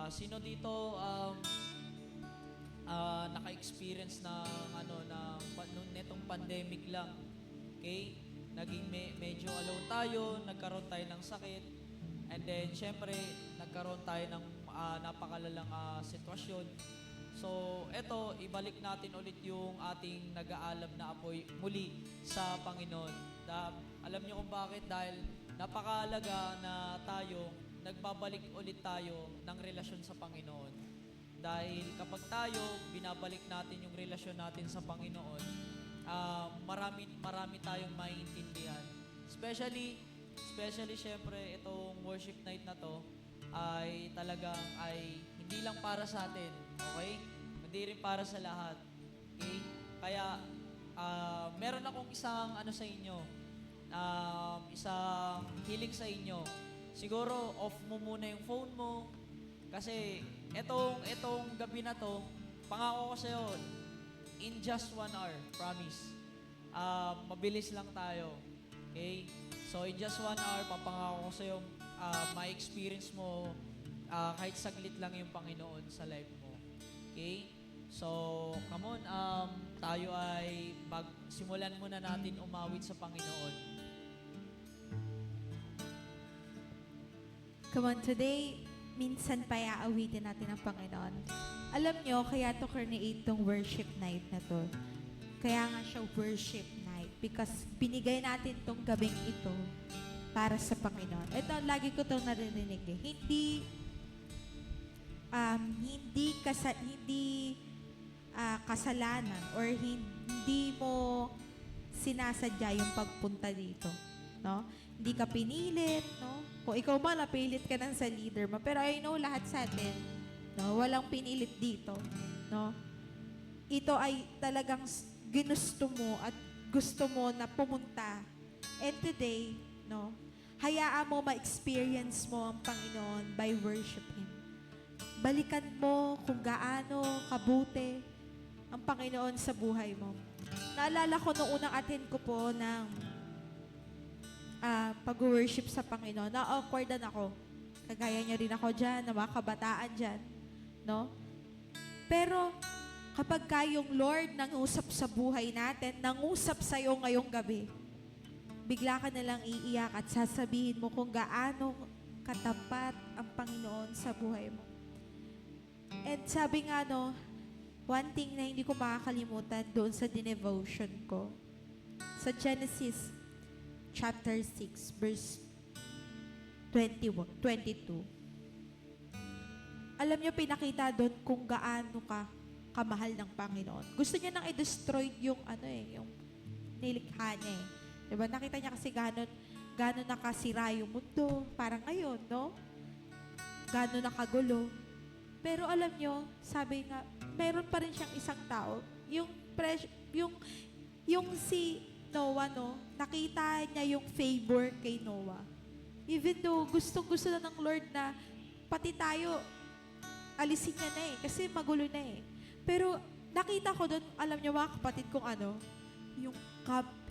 Sino dito naka-experience ng nung netong pandemic lang? Okay? Naging medyo alone tayo, nagkaroon tayo ng sakit, and then syempre nagkaroon tayo ng napakalalang sitwasyon. So, eto, ibalik natin ulit yung ating nag-aalab na apoy muli sa Panginoon. Alam niyo kung bakit? Dahil napakahalaga na tayo, nagbabalik ulit tayo ng relasyon sa Panginoon. Dahil kapag tayo, binabalik natin yung relasyon natin sa Panginoon, marami tayong maiintindihan. Especially syempre, itong worship night na to, ay talagang hindi lang para sa atin, okay? Hindi rin para sa lahat, okay? Kaya, meron akong isang sa inyo, isang hiling sa inyo. Siguro, off mo muna yung phone mo, kasi etong gabi na to, pangako ko sa'yo, in just 1 hour, promise. Mabilis lang tayo, okay? So, in just 1 hour, papangako ko sa'yo, ma-experience mo kahit saglit lang yung Panginoon sa life mo. Okay? So, come on, tayo ay simulan muna natin umawit sa Panginoon. Come on, today, minsan pa iaawitin natin ang Panginoon. Alam nyo, kaya to create tong worship night na to. Kaya nga siya worship night because binigay natin tong gabing ito para sa Panginoon. Ito, lagi ko itong narinig eh. Hindi kasalanan or hindi mo sinasadya yung pagpunta dito. No? Hindi ka pinilit, no? Kung ikaw ba, napilit ka ng sa leader mo. Pero I know lahat sa atin, no? Walang pinilit dito, no? Ito ay talagang ginusto mo at gusto mo na pumunta. And today, no? Hayaan mo ma-experience mo ang Panginoon by worship Him. Balikan mo kung gaano kabuti ang Panginoon sa buhay mo. Naalala ko noong unang attend ko po ng pag-worship sa Panginoon, na-awkwardan ako. Kagaya niya rin ako dyan, na mga kabataan dyan. No? Pero, kapag yung Lord nangusap sa buhay natin, nangusap sa'yo ngayong gabi, bigla ka nalang iiyak at sasabihin mo kung gaano katapat ang Panginoon sa buhay mo. And sabi nga, no, one thing na hindi ko makakalimutan doon sa devotion ko, sa Genesis chapter 6, verse 22. Alam niyo, pinakita doon kung gaano ka kamahal ng Panginoon. Gusto niya nang i-destroy yung yung nilikha niya eh. Diba? Nakita niya kasi gano'n nakasira yung mundo. Parang ngayon, no? Gano'n nakagulo. Pero alam niyo, sabi nga, meron pa rin siyang isang tao. Yung si Noah, no? Nakita niya yung favor kay Noah. Even though gusto na ng Lord na pati tayo, alisin niya na eh. Kasi magulo na eh. Pero nakita ko doon, alam niyo mga kapatid kong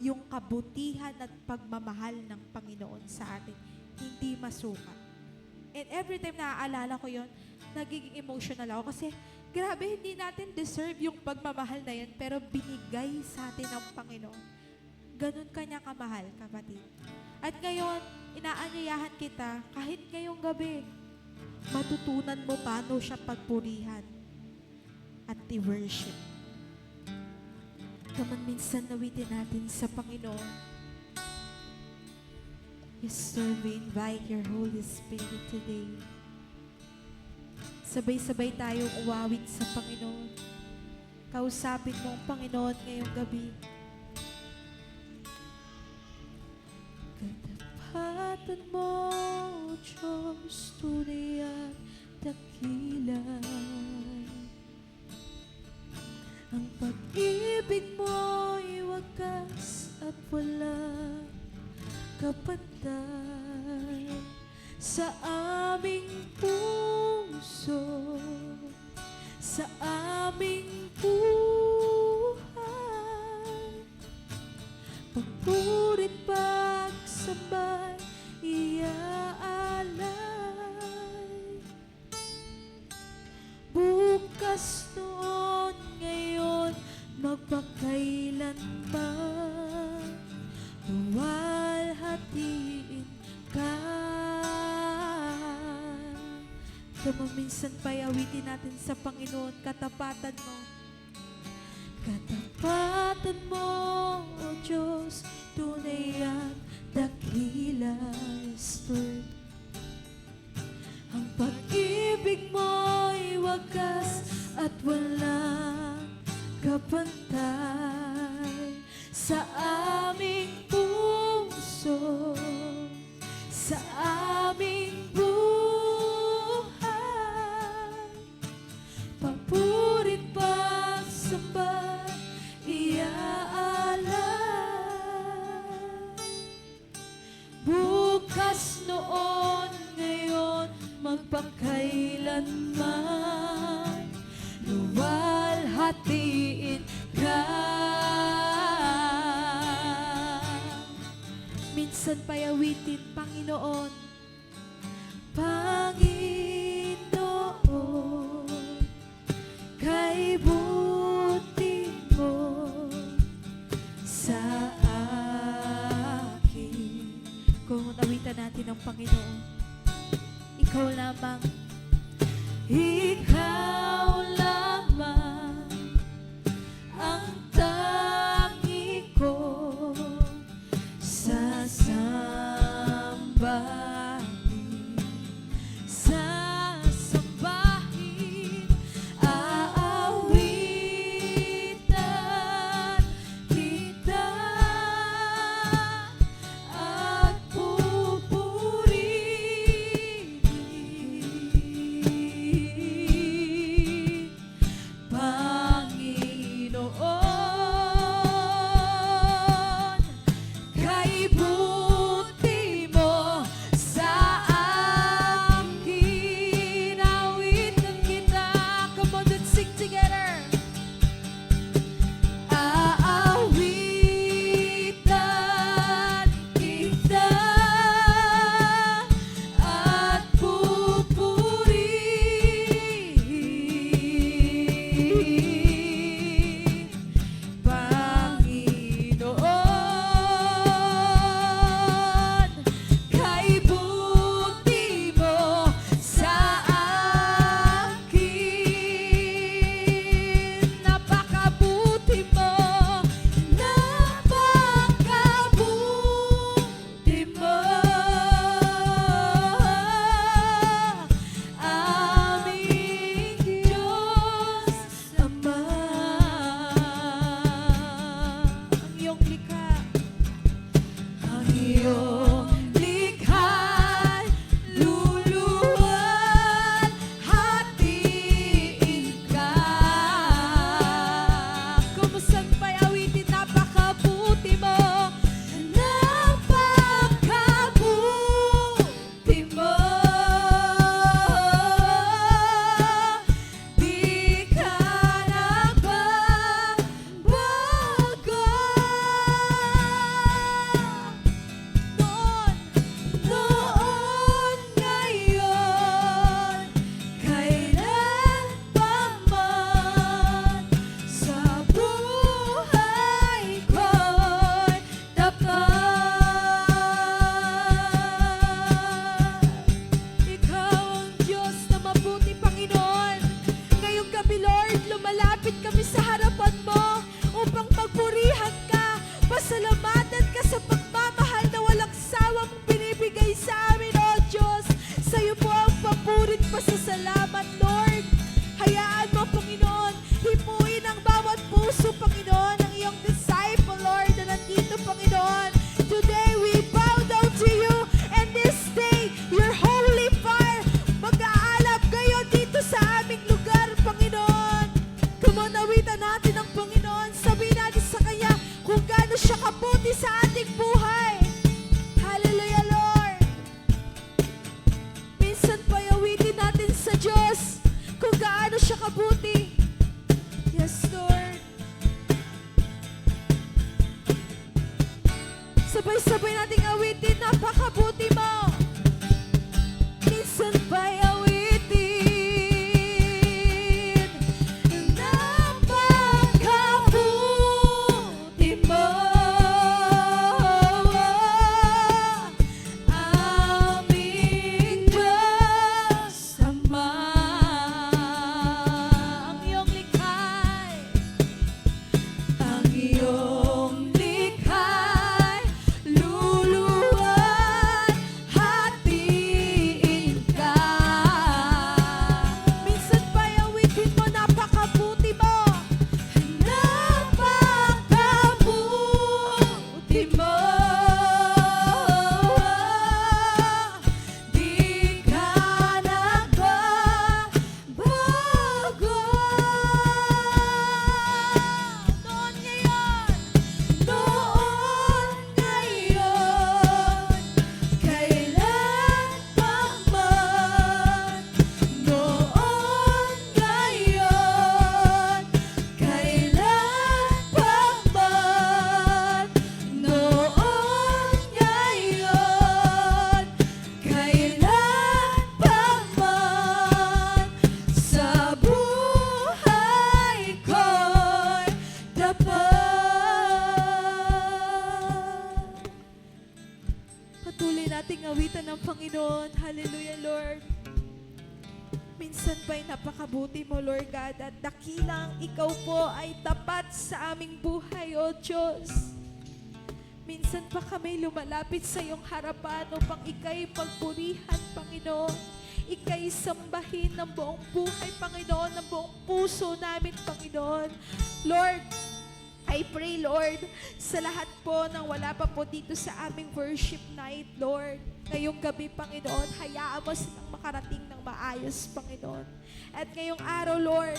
yung kabutihan at pagmamahal ng Panginoon sa atin, hindi masukat. And every time naaalala ko yon, nagiging emotional ako kasi grabe, hindi natin deserve yung pagmamahal na yan, pero binigay sa atin ng Panginoon. Ganun kanya kamahal, kapatid. At ngayon, inaanyayahan kita, kahit ngayong gabi, matutunan mo paano siya pagpurihan at i-worship. Kaman minsan nawitin natin sa Panginoon. Yes, sir, we invite your Holy Spirit today. Sabay-sabay tayong uwawit sa Panginoon. Kausapin mo ang Panginoon ngayong gabi. Katapatan mo, Diyos, tunay at dakila. Ang pag-ibig mo'y wagas at walang kapantay sa aming puso, sa aming buhay. Pagpurit pagsambay, iaalay. Come on, minsan pa'y awitin natin sa Panginoon, katapatan mo. Katapatan mo, O Diyos, tunay at dakila, yes, Lord. Ang pag-ibig mo'y wagas at walang kapantay sa aming puso, sa aming buhay. Papurit pagsamba, iaalay. Bukas, noon, ngayon, magpakailanman, luwalhatiin ka. Minsan pa'y awitin, Panginoon. Panginoon, kay buti mo sa akin. Kung nawitan natin ang Panginoon, ikaw lamang, ikaw lamang ang tangi ko sa sambahin, aawitan kita at pupurihin, Panginoon, kay buti mo sa akin. Awitan kita. Come on, let's sing together. Aawitan kita at pupurihin, Panginoon, kay buti mo sa akin. Napakabuti mo, napakabuti mo, aming Diyos Ama. Ang iyong likha, ang iyong likha'y luluwalhatiin ka. Kumusan pa'y awitin, napakabuti mo, napakabuti mo. Di ka nagbabago. Noon, ngayon, kailan pa man, sa buhay ko'y tapat. Ikaw ang Diyos na mabuti, Panginoon. Ngayong gabi, Lord, lumalapit kami sa harapan mo upang magpurihan ka, pasalamatan ka sa pagmamahal na walang sawang binibigay sa amin, O Diyos. Sa iyo po ang papurit pasasalamat, Lord. Hayaan mo, Panginoon, himuin ang bawat puso, Panginoon, ng iyong disciple, Lord, na nandito, Panginoon. Today, we bow down to you, and this day, your holy fire mag-aalab ngayon dito sa aming lugar, Panginoon. Come on, awitan natin ang Panginoon. Sabihin natin sa Kanya kung gaano siya kabuti sa ating buhay. Hallelujah, Lord. Minsan pa'y awitin natin sa Diyos kung gaano siya kabuti. Yes, Lord. Sabay-sabay nating awitin, napakabuti mo. Minsan pa'y awitin, napakabuti mo, aming Diyos Ama. minsan pa'y napakabuti mo, Lord God, at dakilang ikaw po ay tapat sa aming buhay, O Diyos. Minsan pa kami lumalapit sa iyong harapan upang ika'y pagpurihan, Panginoon. Ika'y sambahin ng buong buhay, Panginoon, ng buong puso namin, Panginoon. Lord, I pray, Lord, sa lahat po ng wala pa po dito sa aming worship night, Lord. Ngayong gabi, Panginoon, hayaan mo silang makarating ng maayos, Panginoon. At ngayong araw, Lord,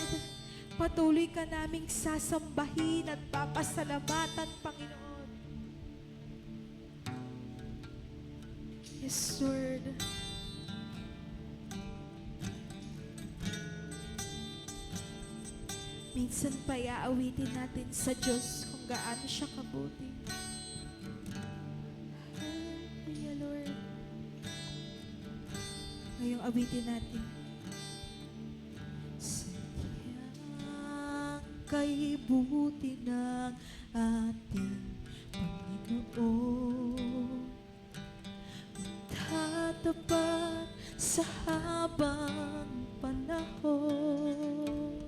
patuloy ka naming sasambahin at papasalamatan, Panginoon. Yes, Lord. Minsan pa iaawitin natin sa Diyos kung gaano siya kabuti. Hallelujah, Lord. Ngayong awitin natin. Sadyang kay buti ng ating Panginoon, tatapat sa habang panahon.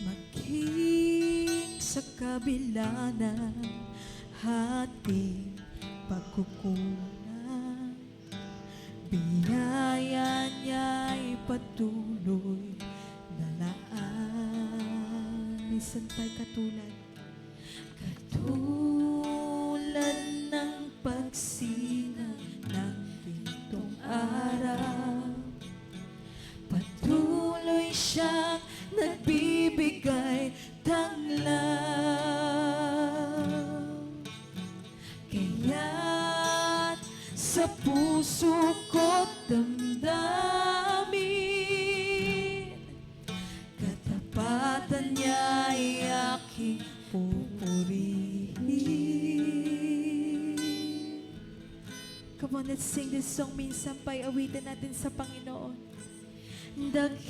Maging sa kabila ng ating pagkukulang, biyaya niya'y patuloy na laan. Minsan pa'y katulad ng pagsina ng pintong araw, patuloy siyang nagbibigay tanglaw. Kaya't sa puso ko't damdamin, katapatan niya'y aking pupurihin. Come on, let's sing this song. Minsan pa'y awitin natin sa Panginoon. Dakila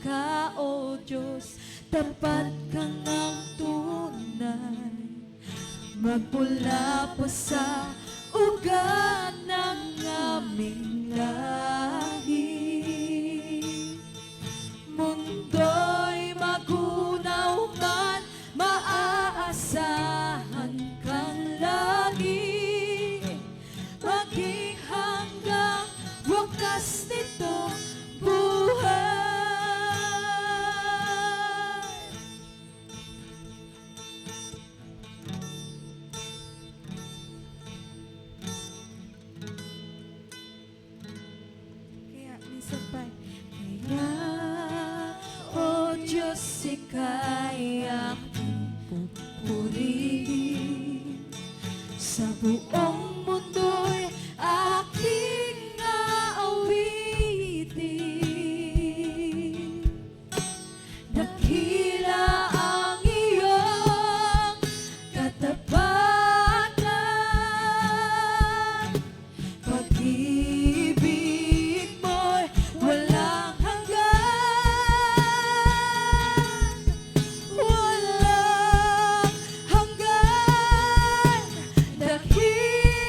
ka, O Diyos, tapat kang ang tunay, magmula pa sa ugat ng aming lahi. Mundo'y magunaw man, maaasahan kang lagi, maging hanggang wakas nitong buhay. Kaya minsan pa, kaya, O Diyos, ika'y aking pupurihin, sa buong mundo'y aking aawitin. Dakila ang iyong katapatan, pag-ibig mo'y walang hanggan, walang hanggan. Dakila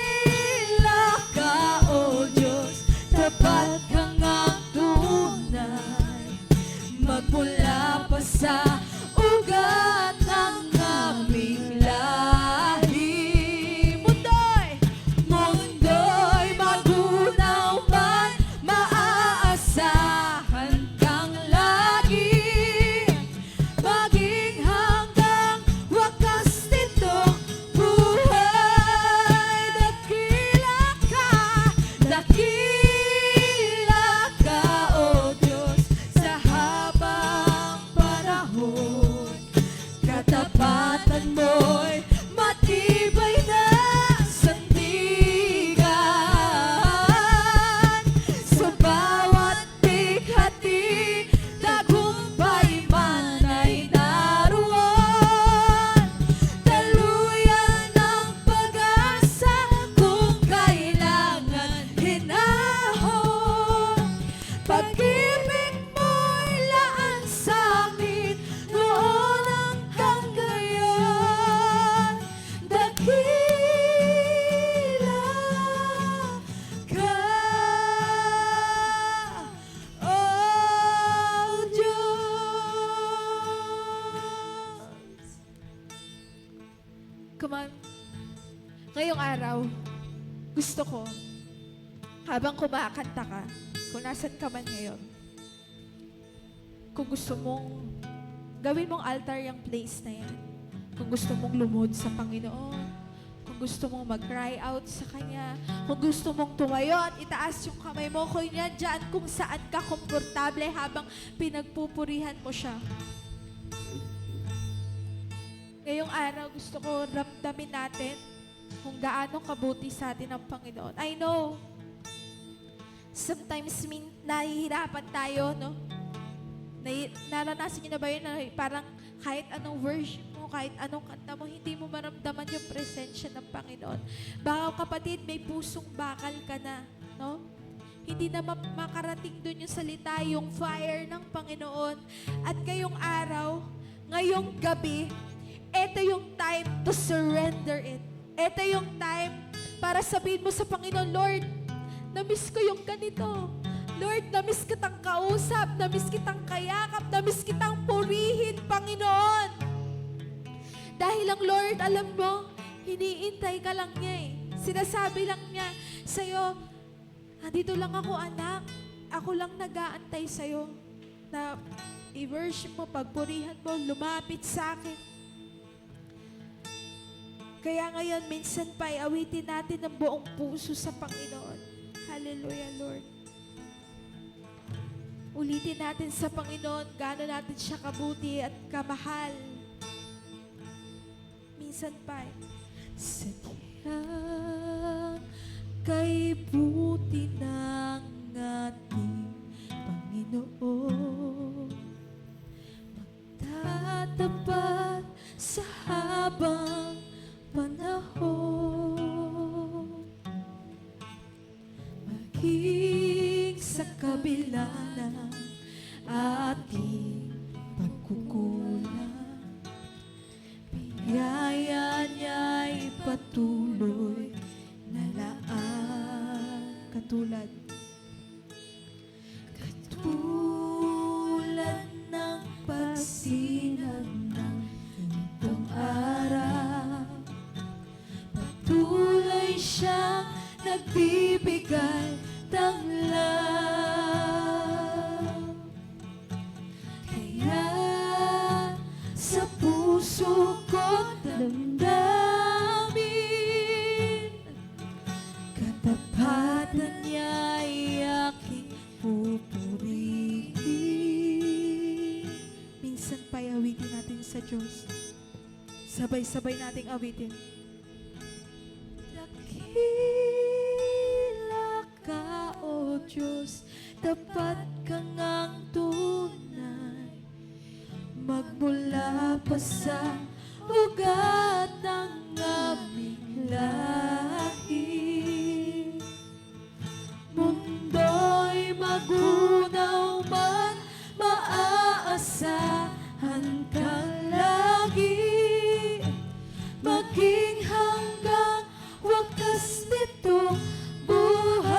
araw, gusto ko, habang kumakanta ka, kung nasan ka man ngayon, kung gusto mong gawin mong altar yung place na yan, kung gusto mong lumod sa Panginoon, kung gusto mong mag-cry out sa Kanya, kung gusto mong tumayo at itaas yung kamay mo, kung yan dyan kung saan ka komportable habang pinagpupurihan mo siya. Ngayong araw, gusto ko ramdamin natin kung gaano kabuti sa atin ang Panginoon. I know, sometimes nahihirapan tayo, no? Naranasan niyo na ba yun na parang kahit anong worship mo, kahit anong kanta mo, hindi mo maramdaman yung presensya ng Panginoon. Baka kapatid, may pusong bakal ka na, no? Hindi na makarating dun yung salita, yung fire ng Panginoon. At ngayong araw, ngayong gabi, ito yung time to surrender it. Ito yung time para sabihin mo sa Panginoon, Lord, na-miss ko yung ganito. Lord, na-miss kitang kausap, na-miss kitang kayakap, na-miss kitang purihin, Panginoon. Dahil ang Lord, alam mo, hiniintay ka lang niya eh. Sinasabi lang niya sa'yo, andito lang ako, anak. Ako lang nag-aantay sa'yo na i-worship mo, pagpurihan mo, lumapit sa akin. Kaya ngayon, minsan pa, awitin natin ng buong puso sa Panginoon. Hallelujah, Lord. Ulitin natin sa Panginoon, gaano natin siya kabuti at kamahal. Minsan pa, sadyang kay buti ng ating Panginoon, magtatapat sa habang panahon, maging sa kabila ng ating pagkukulang, biyaya niya'y patuloy na laan. Katulad ng pagsinag ng itong araw, patuloy siyang nagbibigay tanglaw. Kaya sa puso ko damdamin, katapatan niya'y aking pupurihin. Minsan pa'y awitin natin sa Diyos. Sabay-sabay nating awitin. Dakila ka, O Diyos, tapat ka ngang tunay, magmula pa sa ugat ng aming lahi. Mundo'y magunaw man, maaasahan kang lagi, maging hanggang wakas nitong buhay.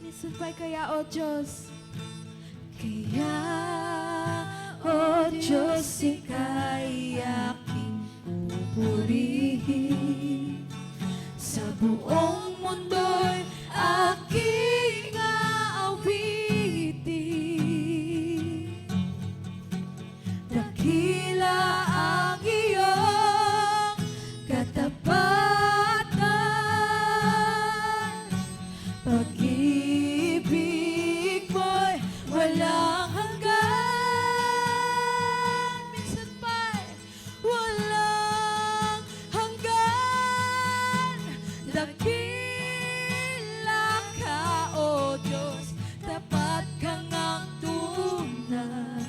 Minsan ba'y kaya, O Diyos? Kaya, O Diyos, ika'y aking pupurihin, sa buong mundo'y aking aawitin. Dakila ang iyong katapatan, pag-ibig mo'y walang hanggan. Minsan pa'y walang hanggan. Dakila ka, O Diyos, tapat ka ngang tunay,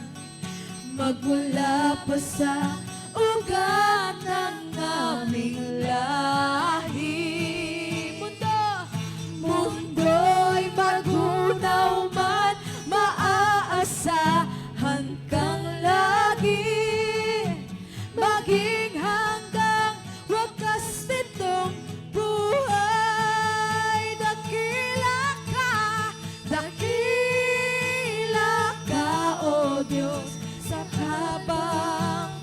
magmula pa sa ugat ng aming lahi. Mundo'y magunaw man, maaasahan kang lagi, maging hanggang wakas nitong buhay. Dakila ka, O Diyos, sa habang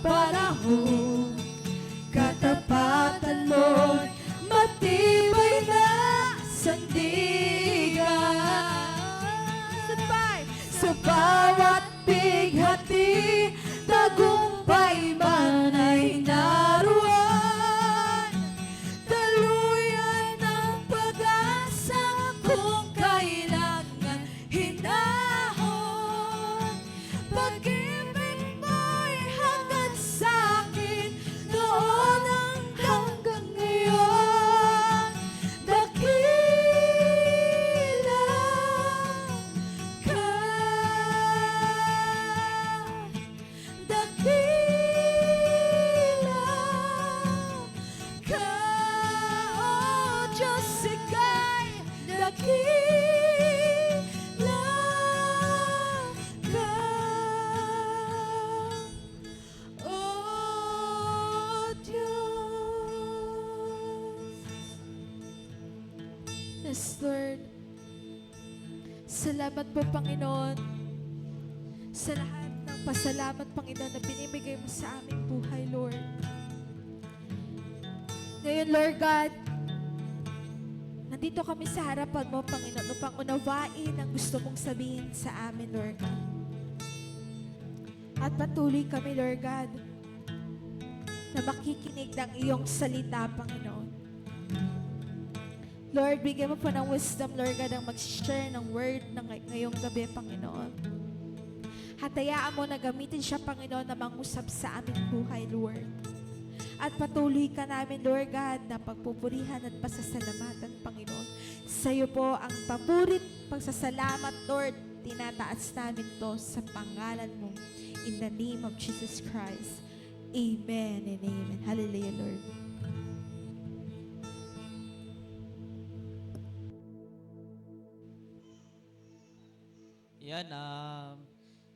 Yes, Lord. Salamat po, Panginoon, sa lahat ng pasalamat, Panginoon, na binibigay mo sa aming buhay, Lord. Ngayon, Lord God, nandito kami sa harapan mo, Panginoon, upang unawain ang gusto mong sabihin sa amin, Lord God. At patuloy kami, Lord God, na makikinig ng iyong salita, Panginoon. Lord, bigyan mo po ng wisdom, Lord God, ang mag-share ng word ng ngayong gabi, Panginoon. Hatayaan mo na gamitin siya, Panginoon, na mangusap sa aming buhay, Lord. At patuloy ka namin, Lord God, na pagpupurihan at pasasalamatan, Panginoon. Sa iyo po ang papurit, pagsasalamat, Lord. Tinataas namin to sa pangalan mo. In the name of Jesus Christ. Amen and amen. Hallelujah, Lord. Yan,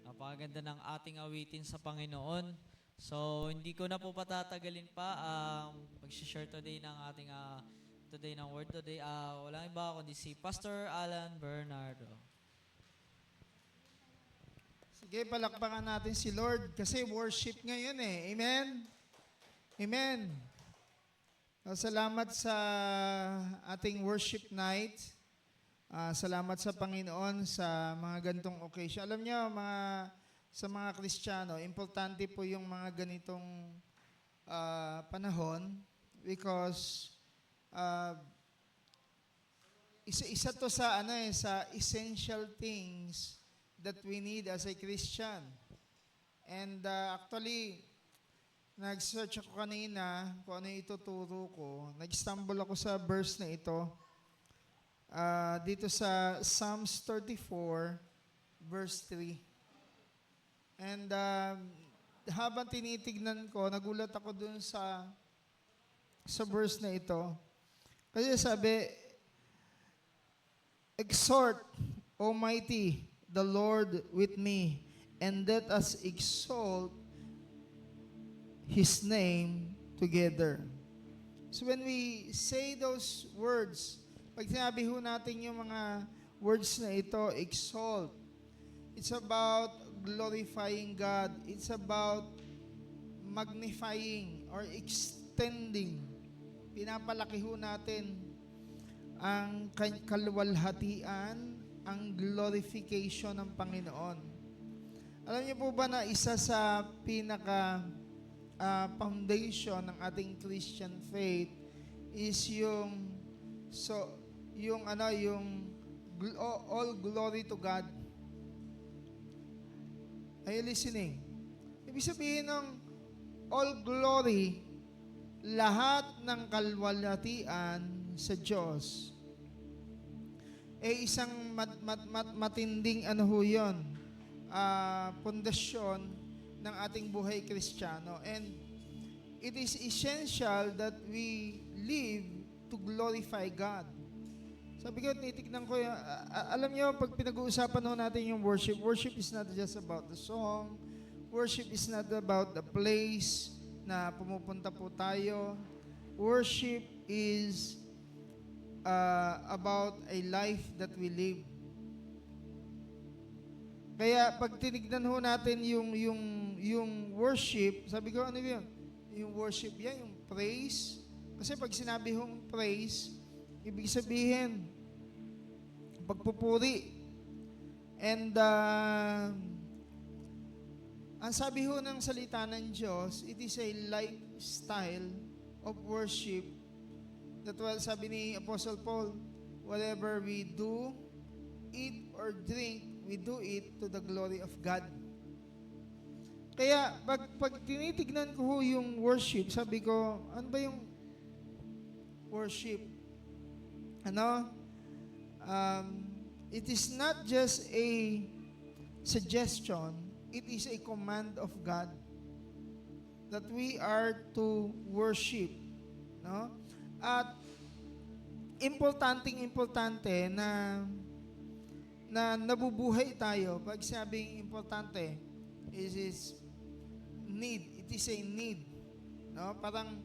napakaganda ng ating awitin sa Panginoon. So, hindi ko na po patatagalin pa. Mag-share today ng ating today ng word today. Walang iba kundi si Pastor Alan Bernardo. Sige, palakpakan natin si Lord kasi worship ngayon eh. Amen? Amen. Salamat sa ating worship night. Salamat sa Panginoon sa mga ganitong occasion. Alam niyo, sa mga Kristiyano, importante po yung mga ganitong panahon because isa to sa sa essential things that we need as a Christian. And actually, nag-search ako kanina kung ano yung ituturo ko. Nag-stumble ako sa verse na ito. Dito sa Psalms 34, verse 3. And habang tinitignan ko, nagulat ako dun sa verse na ito. Kasi sabi, exhort, Almighty, the Lord with me, and let us exalt His name together. So when we say those words, pag sinabi ho natin yung mga words na ito, exalt, it's about glorifying God. It's about magnifying or extending. Pinapalaki ho natin ang kaluwalhatian, ang glorification ng Panginoon. Alam niyo po ba na isa sa pinaka foundation ng ating Christian faith is yung all glory to God. Are you listening? Ibig sabihin ng all glory, lahat ng kalwalhatian sa Diyos, isang matinding yun, pundasyon ng ating buhay Kristiyano. And it is essential that we live to glorify God. Sabi ko, titignan ko, alam niyo, pag pinag-uusapan natin yung worship, worship is not just about the song, worship is not about the place na pumupunta po tayo. Worship is about a life that we live. Kaya pag tinignan ho natin yung worship, sabi ko, ano yun? Yung worship yan, yung praise. Kasi pag sinabi hong praise, ibig sabihin, pagpupuri. And ang sabi ho ng salita ng Diyos, it is a lifestyle of worship. That was sabi ni Apostle Paul, whatever we do, eat or drink, we do it to the glory of God. Kaya pag tinitignan ko ho yung worship, sabi ko, ano ba yung worship? It is not just a suggestion, it is a command of God that we are to worship. No? At importante na nabubuhay tayo. Pag sabing importante, is need. It is a need. No? Parang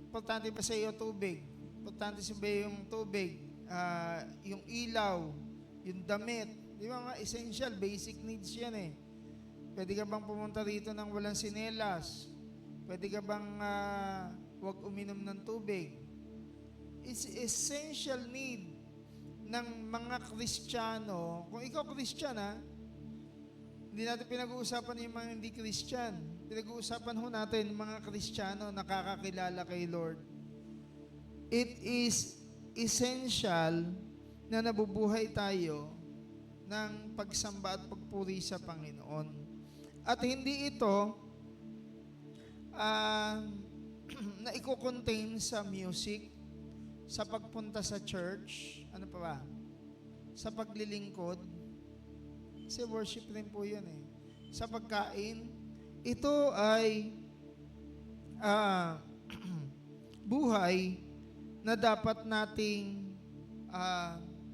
importante ba sa iyo tubig? Importante sa ba yung tubig? yung ilaw, yung damit. Di ba nga, essential, basic needs yan eh. Pwede ka bang pumunta rito ng walang sinelas? Pwede ka bang wag uminom ng tubig? It's essential need ng mga Kristiyano. Kung ikaw Kristyan hindi natin pinag-uusapan yung mga hindi Kristyan. Pinag-uusapan natin yung mga Kristiyano nakakakilala kay Lord. It is essential na nabubuhay tayo ng pagsamba at pagpuri sa Panginoon. At hindi ito na i-contain sa music, sa pagpunta sa church, ano pa ba? Sa paglilingkod, kasi worship rin po yan eh. Sa pagkain, ito ay buhay na dapat nating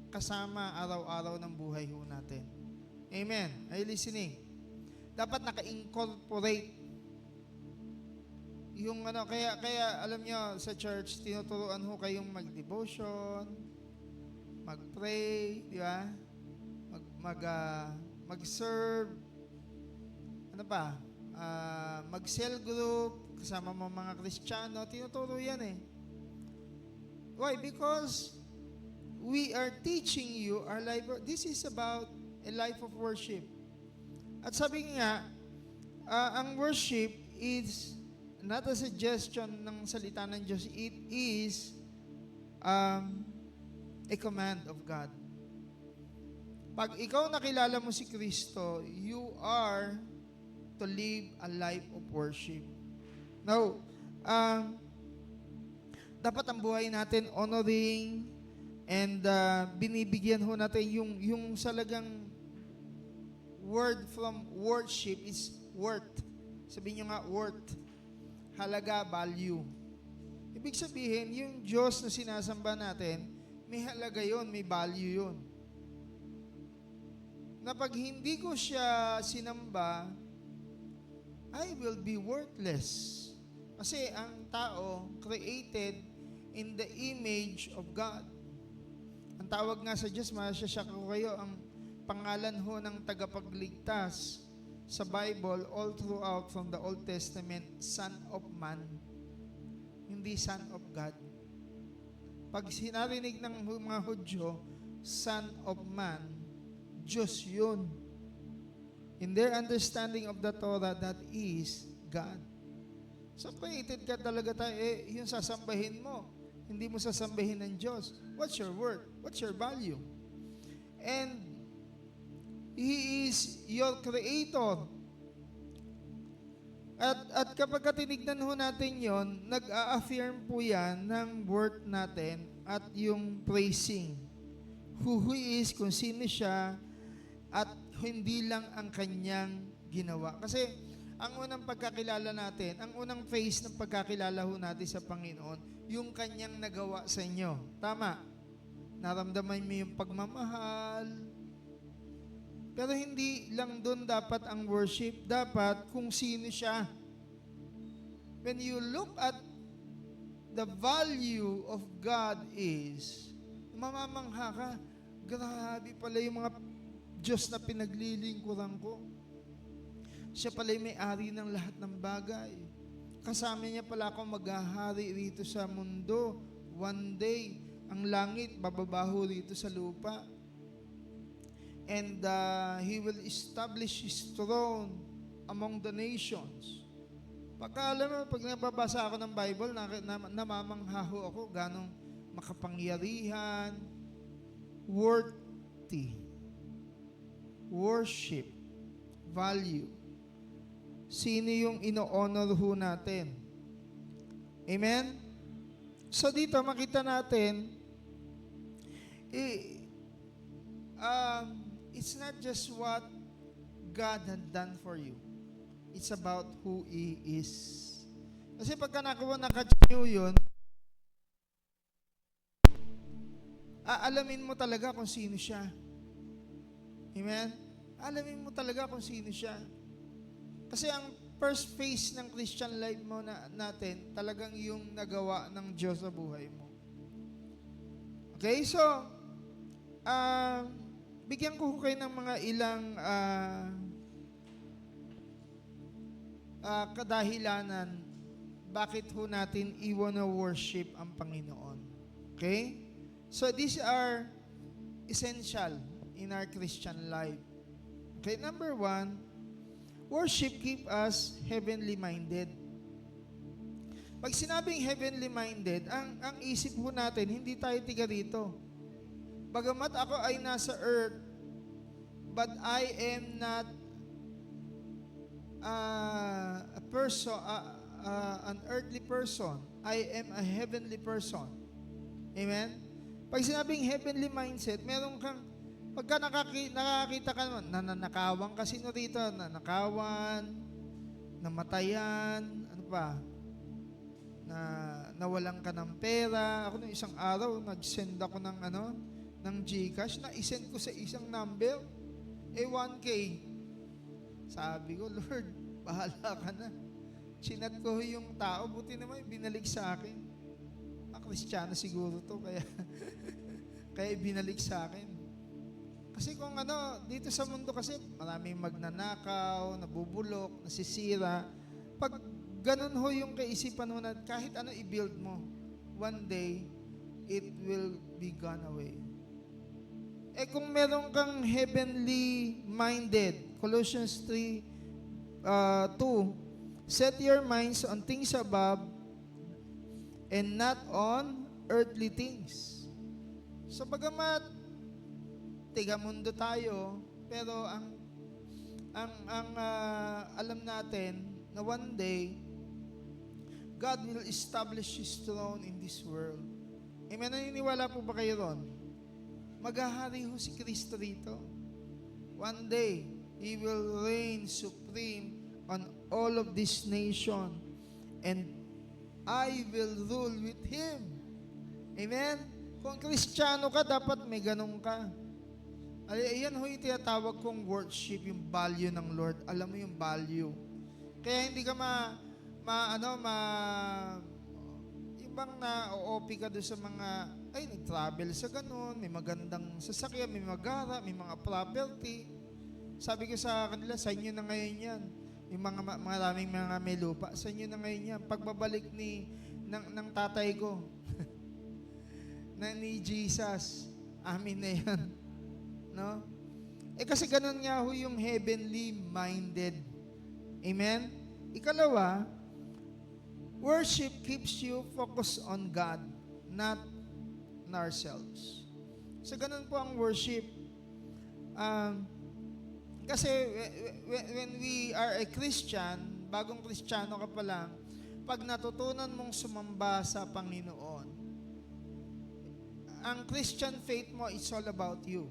kasama araw-araw ng buhay ho natin. Amen. Are you listening? Dapat naka-incorporate yung kaya alam nyo sa church, tinuturuan ho kayong mag-devotion, mag-pray, di ba? Mag-serve, ano pa? Mag-cell group, kasama mo mga Kristiyano, tinuturo yan eh. Why? Because we are teaching you our life. This is about a life of worship. At sabi nga, ang worship is not a suggestion ng salita ng Diyos. It is a command of God. Pag ikaw nakilala mo si Kristo, you are to live a life of worship. Now, dapat ang buhay natin honoring and binibigyan ho natin yung salagang word from worship is worth. Sabihin nyo nga, worth. Halaga, value. Ibig sabihin, yung Diyos na sinasamba natin, may halaga yon, may value yon. Na pag hindi ko siya sinamba, I will be worthless. Kasi ang tao created in the image of God. Ang tawag nga sa Diyos, masasya ko kayo, ang pangalan ho ng tagapagligtas sa Bible, all throughout from the Old Testament, Son of Man. Hindi Son of God. Pag sinarinig ng mga Hudyo, Son of Man, Diyos yun. In their understanding of the Torah, that is God. So created ka talaga tayo, yung sasambahin mo. Hindi mo sasambahin ng Diyos. What's your worth? What's your value? And He is your Creator. At kapag tinignan ho natin yon, nag-a-affirm po yan ng worth natin at yung praising. Who He is, kung sino siya, at hindi lang ang kanyang ginawa. Kasi ang unang pagkakilala natin, ang unang phase ng pagkakilala ho natin sa Panginoon, yung kanyang nagawa sa inyo. Tama? Naramdaman mo yung pagmamahal. Pero hindi lang doon dapat ang worship. Dapat kung sino siya. When you look at the value of God is, mamamangha ka, grabe pala yung mga Diyos na pinaglilingkuran ko. Siya pala yung may-ari ng lahat ng bagay. Kasama niya pala ako maghahari rito sa mundo. One day, ang langit bababaho rito sa lupa. And He will establish His throne among the nations. Alam mo, pag nababasa ako ng Bible, namamanghaho ako ganong makapangyarihan, worthy, worship, value. Sino yung ino-honor ho natin? Amen? So dito makita natin, it's not just what God had done for you. It's about who He is. Kasi pagka naka-chew yun, aalamin mo talaga kung sino siya. Amen? Alamin mo talaga kung sino siya. Kasi ang first phase ng Christian life mo natin, talagang yung nagawa ng Diyos sa buhay mo. Okay, so, bigyan ko kayo ng mga ilang kadahilanan bakit ho natin iwana worship ang Panginoon. Okay? So, these are essential in our Christian life. Okay, number 1, worship keep us heavenly minded. Pag sinabing heavenly minded, ang isip po natin, hindi tayo tiga rito. Bagamat ako ay nasa earth, but I am not a person, an earthly person. I am a heavenly person. Amen? Pag sinabing heavenly mindset, meron kang, pagka nakakita ka naman, nananakawan kasi no rito, nanakawan, namatayan, ano pa, na nawalan ka ng pera. Ako nung isang araw, nag-send ako ng GCash, na isend ko sa isang number, 1K. Sabi ko, Lord, bahala ka na. Chinat ko yung tao, buti naman binalik sa akin. Kristiyano siguro to, kaya binalik sa akin. Kasi kung dito sa mundo kasi, maraming magnanakaw, nabubulok, nasisira. Pag ganun ho yung kaisipan mo na kahit ano i-build mo, one day, it will be gone away. Kung meron kang heavenly minded, Colossians 3:2, set your minds on things above and not on earthly things. So bagamat tiga mundo tayo, pero ang alam natin na one day God will establish His throne in this world. Amen? Naniniwala po ba kayo ron? Maghahari ho si Kristo rito. One day, He will reign supreme on all of this nation, and I will rule with Him. Amen? Kung Kristiyano ka, dapat may ganun ka. Ayan ho yung tinatawag kong worship, yung value ng Lord. Alam mo yung value. Kaya hindi ka yung bang na-OP ka doon sa mga, nag-travel sa ganun, may magandang sasakyan, may magara, may mga property. Sabi ko sa kanila, sa inyo na ngayon yan. Yung maraming mga may lupa, sa inyo na ngayon yan. Pagbabalik ng tatay ko, ni Jesus, amin na yan. No? Kasi ganun nga ho yung heavenly minded. Amen? Ikalawa, worship keeps you focused on God, not on ourselves. So ganun po ang worship. Kasi when we are a Christian, bagong Kristiyano ka pa lang, pag natutunan mong sumamba sa Panginoon, ang Christian faith mo, it's all about you.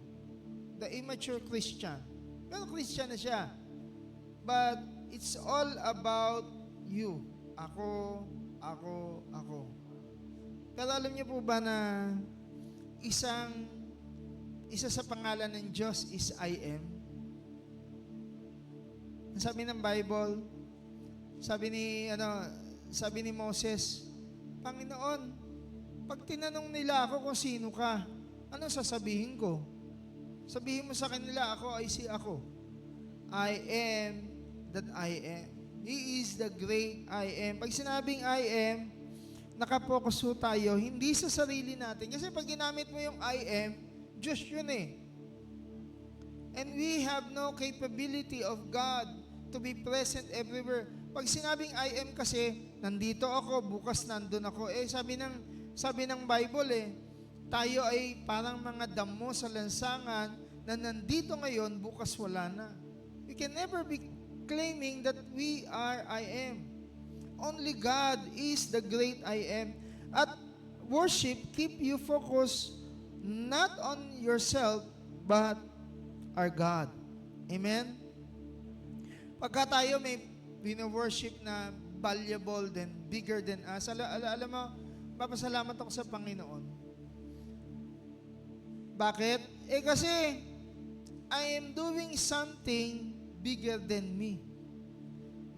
The immature Christian. Pero Christian na siya. But it's all about you. Ako. Pero alam niyo po ba na isa sa pangalan ng Diyos is I am? Sabi ng Bible, sabi ni Moses, Panginoon, pag tinanong nila ako kung sino ka, ano sasabihin ko? Sabihin mo sa kanila, ako ay si ako. I am that I am. He is the great I am. Pag sinabing I am, nakapokus ho tayo, hindi sa sarili natin. Kasi pag ginamit mo yung I am, Diyos yun eh. And we have no capability of God to be present everywhere. Pag sinabing I am kasi, nandito ako, bukas nandun ako. Sabi ng Bible tayo ay parang mga damo sa lansangan na nandito ngayon, bukas wala na. We can never be claiming that we are I am. Only God is the great I am. At worship, keep you focused not on yourself, but our God. Amen? Pagka tayo may worship na valuable than, bigger than us, alam mo, papasalamat ako sa Panginoon. Bakit? Kasi, I am doing something bigger than me.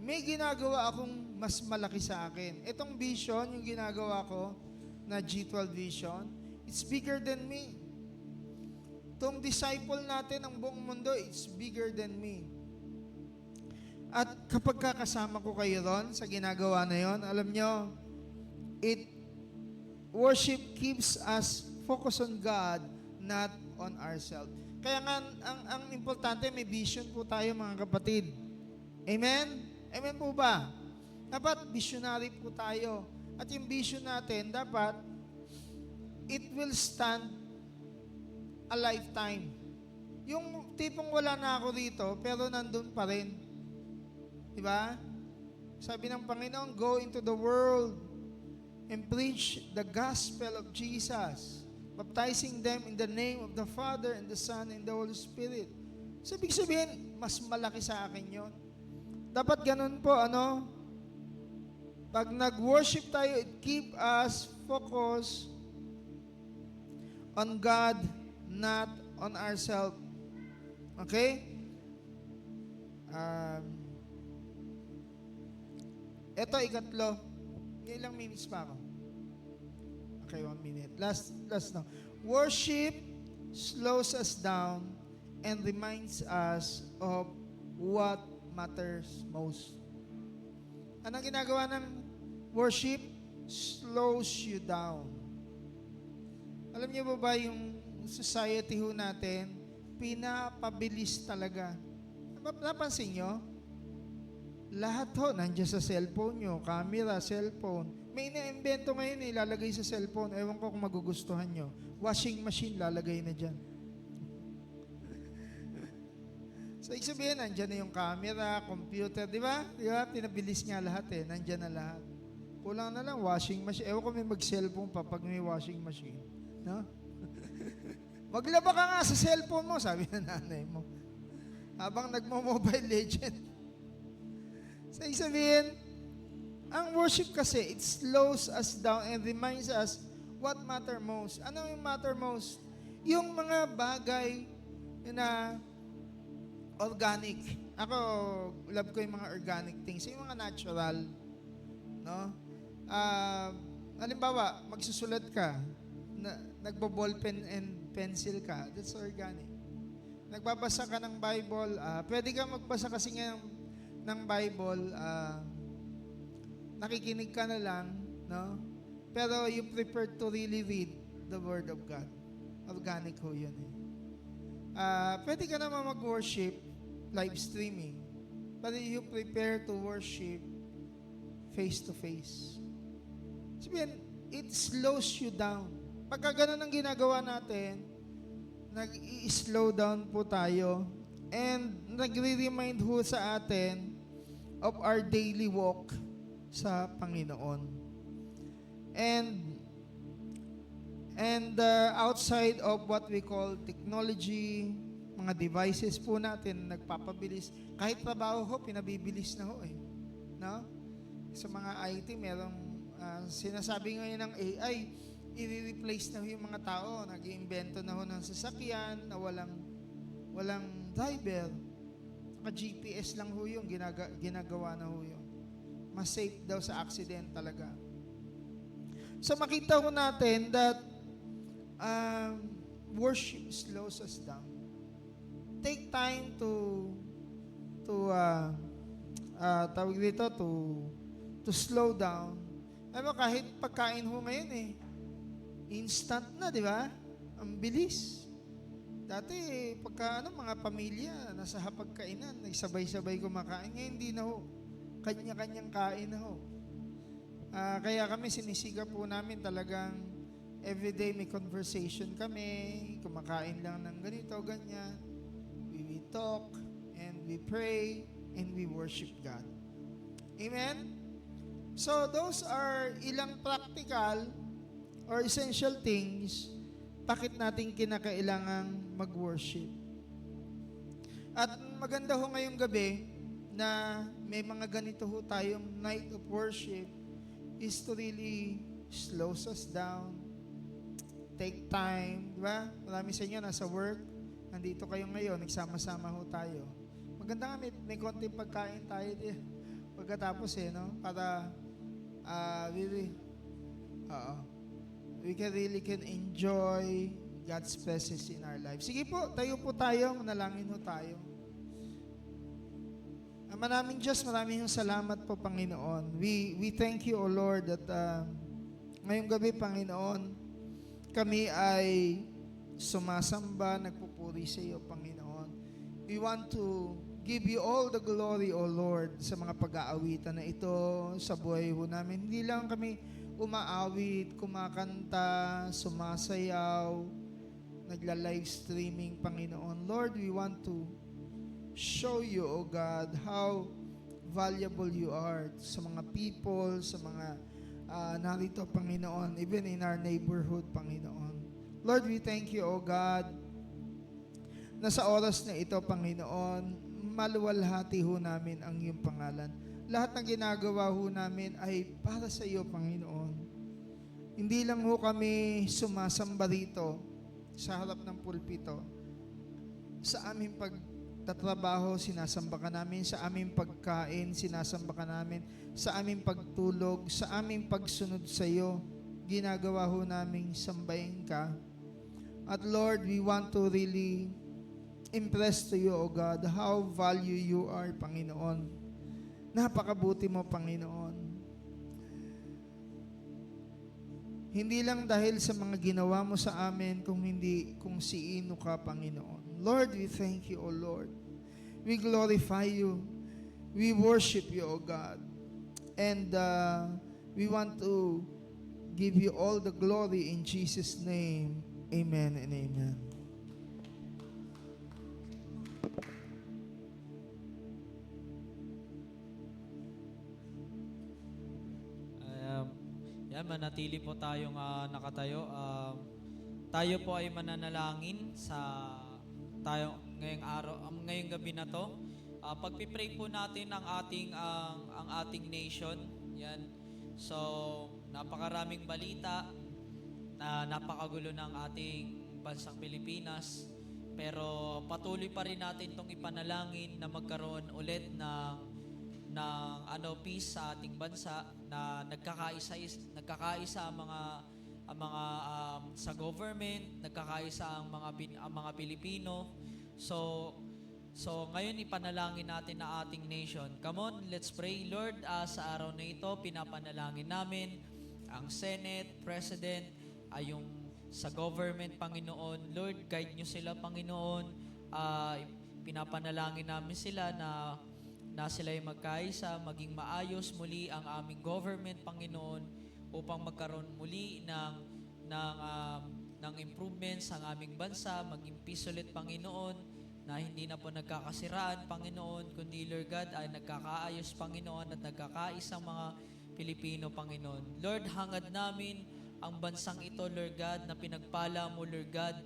May ginagawa akong mas malaki sa akin. Itong vision, yung ginagawa ko, na G12 vision, It's bigger than me. Itong disciple natin ng buong mundo, it's bigger than me. At kapag kakasama ko kayo ron sa ginagawa na yon, alam nyo, worship keeps us focused on God, not on ourselves. Kaya nga, ang importante, may vision po tayo mga kapatid. Amen? Amen po ba? Dapat visionary po tayo. At yung vision natin, dapat, it will stand a lifetime. Yung tipong wala na ako dito, pero nandun pa rin. Diba? Sabi ng Panginoon, go into the world and preach the gospel of Jesus, baptizing them in the name of the Father and the Son and the Holy Spirit. So, ibig sabihin, mas malaki sa akin yon. Dapat ganun po, pag nag-worship tayo, it keep us focused on God, not on ourselves. Okay? Ito, ikatlo. Ilang minutes pa ako? Okay, 1 minute. Last no. Worship slows us down and reminds us of what matters most. Anong ginagawa ng worship? Slows you down. Alam niyo ba yung society ho natin, pinapabilis talaga. Napansin nyo? Lahat ho, nandiyan sa cellphone nyo, camera, cellphone. May ina-invento ngayon ilalagay sa cellphone. Ewan ko kung magugustuhan nyo. Washing machine, lalagay na dyan. So, ibig sabihin, nandiyan na yung camera, computer, di ba? Di ba? Pinabilis nga lahat nandiyan na lahat. Kulang na lang, washing machine. Ewan ko may mag-cellphone pa pag may washing machine. No? Maglaba ka nga sa cellphone mo, sabi ng nanay mo. Habang nagmo-mobile legend. So, ibig sabihin, ang worship kasi, it slows us down and reminds us what matter most. Ano yung matter most? Yung mga bagay na organic. Ako, love ko yung mga organic things. Yung mga natural. No? Halimbawa, magsusulat ka, nagbo-ball pen and pencil ka, that's organic. Nagbabasa ka ng Bible, pwede ka magbasa kasi ng Bible, nakikinig ka na lang, no? Pero you prefer to really read the Word of God. Organic ho yun pwede ka naman mag-worship, live streaming, but you prepare to worship face to face. Sabihin, it slows you down. Pagka ganun ang ginagawa natin, nag-i-slow down po tayo and nagre-remind ho sa atin of our daily walk sa Panginoon. And outside of what we call technology, mga devices po natin nagpapabilis. Kahit trabaho ho, pinabibilis na ho No? Sa mga IT, merong sinasabi ngayon ng AI, i-replace na ho yung mga tao. Nag-iimbento na ho ng sasakyan na walang driver. Naka-GPS lang ho yung ginagawa na ho yun. Mas safe daw sa accident talaga. So makita ho natin that worship slows us down. Take time to tawag dito, to slow down. Alam mo, kahit pagkain ho ngayon instant na, di ba? Ang bilis. Dati, pagka mga pamilya, nasa hapagkainan, nagsabay-sabay kumakain. Ngayon, hindi na ho. Kanya-kanyang kain na ho. Kaya kami, sinisiga po namin talagang everyday may conversation kami, kumakain lang ng ganito, ganyan. We talk, and we pray, and we worship God. Amen? So, those are ilang practical or essential things bakit natin kinakailangang mag-worship. At maganda ho ngayong gabi na may mga ganito ho tayong night of worship is to really slows us down, take time, di ba? Marami sa inyo nasa work, nandito kayo ngayon, nagsama-sama ho tayo. Maganda nga may konting pagkain tayo pagkatapos no? Para really we can really can enjoy God's presence in our life. Sige po, tayo po tayo, manalangin ho tayo. Ama naming Diyos, maraming salamat po, Panginoon. We thank you, O Lord, that ngayong gabi, Panginoon, kami ay sumasamba, nagpupuri sa iyo, Panginoon. We want to give you all the glory, O Lord, sa mga pag-aawitan na ito sa buhay ho namin. Hindi lang kami umaawit, kumakanta, sumasayaw, nagla-live streaming, Panginoon. Lord, we want to show you, O God, how valuable you are sa mga people, sa mga narito, Panginoon, even in our neighborhood, Panginoon. Lord, we thank you, O God, na sa oras na ito, Panginoon, maluwalhati ho namin ang iyong pangalan. Lahat ng ginagawa ho namin ay para sa iyo, Panginoon. Hindi lang ho kami sumasamba rito sa harap ng pulpito. Sa aming pagtatrabaho, sinasamba ka namin. Sa aming pagkain, sinasamba ka namin. Sa aming pagtulog, sa aming pagsunod sa iyo, ginagawa ho namin sambahin ka. At Lord, we want to really impress to you, O God, how value you are, Panginoon. Napakabuti mo, Panginoon. Hindi lang dahil sa mga ginawa mo sa amin, kung siino ka, Panginoon. Lord, we thank you, O Lord. We glorify you. We worship you, O God. And we want to give you all the glory in Jesus' name. Amen and amen. Yan, manatili po tayong nakatayo. Tayo po ay mananalangin sa tayo ngayong araw, ngayong gabi na to. Pagpipray po natin ang ating nation. Yan. So, napakaraming balita na napakagulo ng ating bansang Pilipinas. Pero patuloy pa rin natin itong ipanalangin na magkaroon ulit ng peace sa ating bansa, na nagkakaisa ang mga sa government, nagkakaisa ang mga Pilipino. So ngayon ipanalangin natin ang ating nation. Come on, let's pray. Lord, sa araw na ito pinapanalangin namin ang Senate, President, yung sa government, Panginoon. Lord, guide nyo sila, Panginoon. Pinapanalangin namin sila na sila ay magkaisa, maging maayos muli ang aming government, Panginoon, upang magkaroon muli ng improvements ang aming bansa, maging peace ulit, Panginoon, na hindi na po nagkakasiraan, Panginoon, kundi, Lord God, ay nagkakaayos, Panginoon, at nagkakaisang mga Pilipino, Panginoon. Lord, hangad namin ang bansang ito, Lord God, na pinagpala mo, Lord God,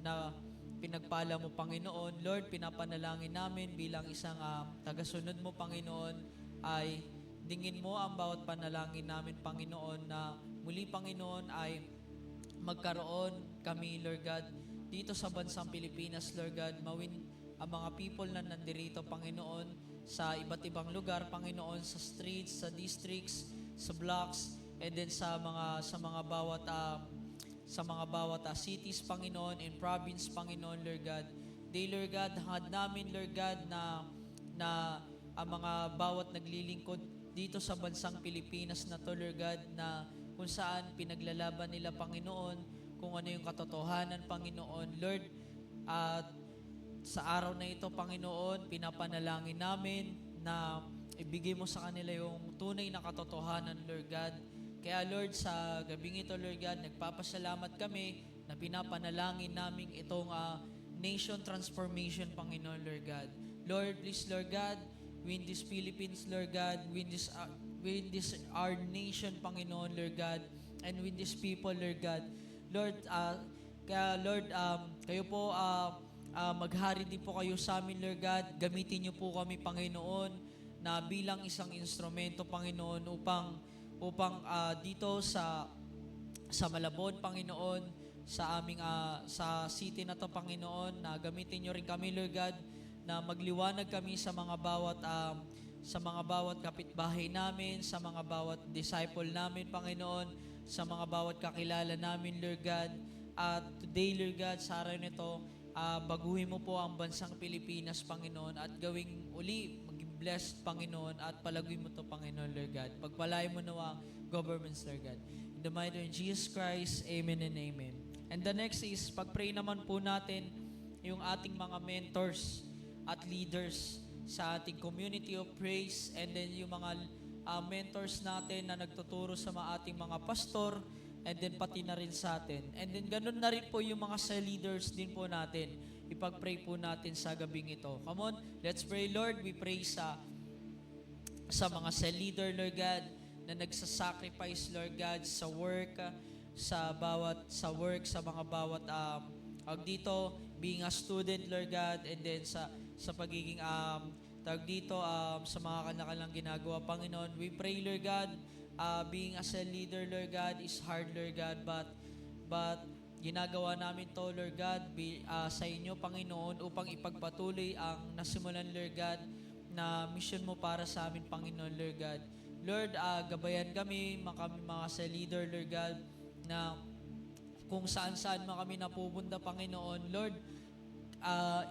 na pinagpala mo, Panginoon. Lord, pinapanalangin namin bilang isang tagasunod mo, Panginoon, ay dingin mo ang bawat panalangin namin, Panginoon, na muli, Panginoon, ay magkaroon kami, Lord God, dito sa bansang Pilipinas, Lord God, mawin ang mga people na nandirito, Panginoon, sa iba't ibang lugar, Panginoon, sa streets, sa districts, sa blocks, and then sa mga bawat cities, Panginoon, and province, Panginoon, Lord God. They, Lord God, hangad namin, Lord God, na ang mga bawat naglilingkod dito sa bansang Pilipinas na to, Lord God, na kung saan pinaglalaban nila, Panginoon, kung ano yung katotohanan, Panginoon. Lord, at sa araw na ito, Panginoon, pinapanalangin namin na ibigay mo sa kanila yung tunay na katotohanan, Lord God. Kaya Lord, sa gabing ito, Lord God, nagpapasalamat kami na pinapanalangin namin itong nation transformation, Panginoon, Lord God. Lord, please, Lord God, win this Philippines, Lord God, win this our nation, Panginoon, Lord God, and win this people, Lord God. Lord, kaya Lord, kayo po, maghari din po kayo sa amin, Lord God. Gamitin niyo po kami, Panginoon, na bilang isang instrumento, Panginoon, upang dito sa Malabon, Panginoon, sa aming sa city na to, Panginoon, na gamitin niyo rin kami, Lord God, na magliwanag kami sa mga bawat kapitbahay namin, sa mga bawat disciple namin, Panginoon, sa mga bawat kakilala namin, Lord God. At today, Lord God, sa araw nito, baguhin mo po ang bansang Pilipinas, Panginoon, at gawing uli, maging blessed, Panginoon, at palaguin mo to, Panginoon, Lord God. Pagpalain mo nawa governments, Lord God. In the mighty name of Jesus Christ, amen and amen. And the next is, pag-pray naman po natin yung ating mga mentors at leaders sa ating community of praise, and then yung mga mentors natin na nagtuturo sa ating mga pastor, and then pati na rin sa atin. And then ganun na rin po yung mga cell leaders din po natin. Ipag-pray po natin sa gabing ito. Come on, let's pray, Lord. We pray sa mga cell leader, Lord God, na nagsasacrifice, Lord God, sa work, sa mga bawat dito, being a student, Lord God, and then sa pagiging sa mga kanilang ginagawa, Panginoon. We pray, Lord God, being a cell leader, Lord God, is hard, Lord God, but ginagawa namin to, Lord God, sa inyo, Panginoon, upang ipagpatuloy ang nasimulan, Lord God, na mission mo para sa amin, Panginoon, Lord God. Lord, gabayan kami, mga cell leader, Lord God, na kung saan-saan kami napupunta, Panginoon. Lord,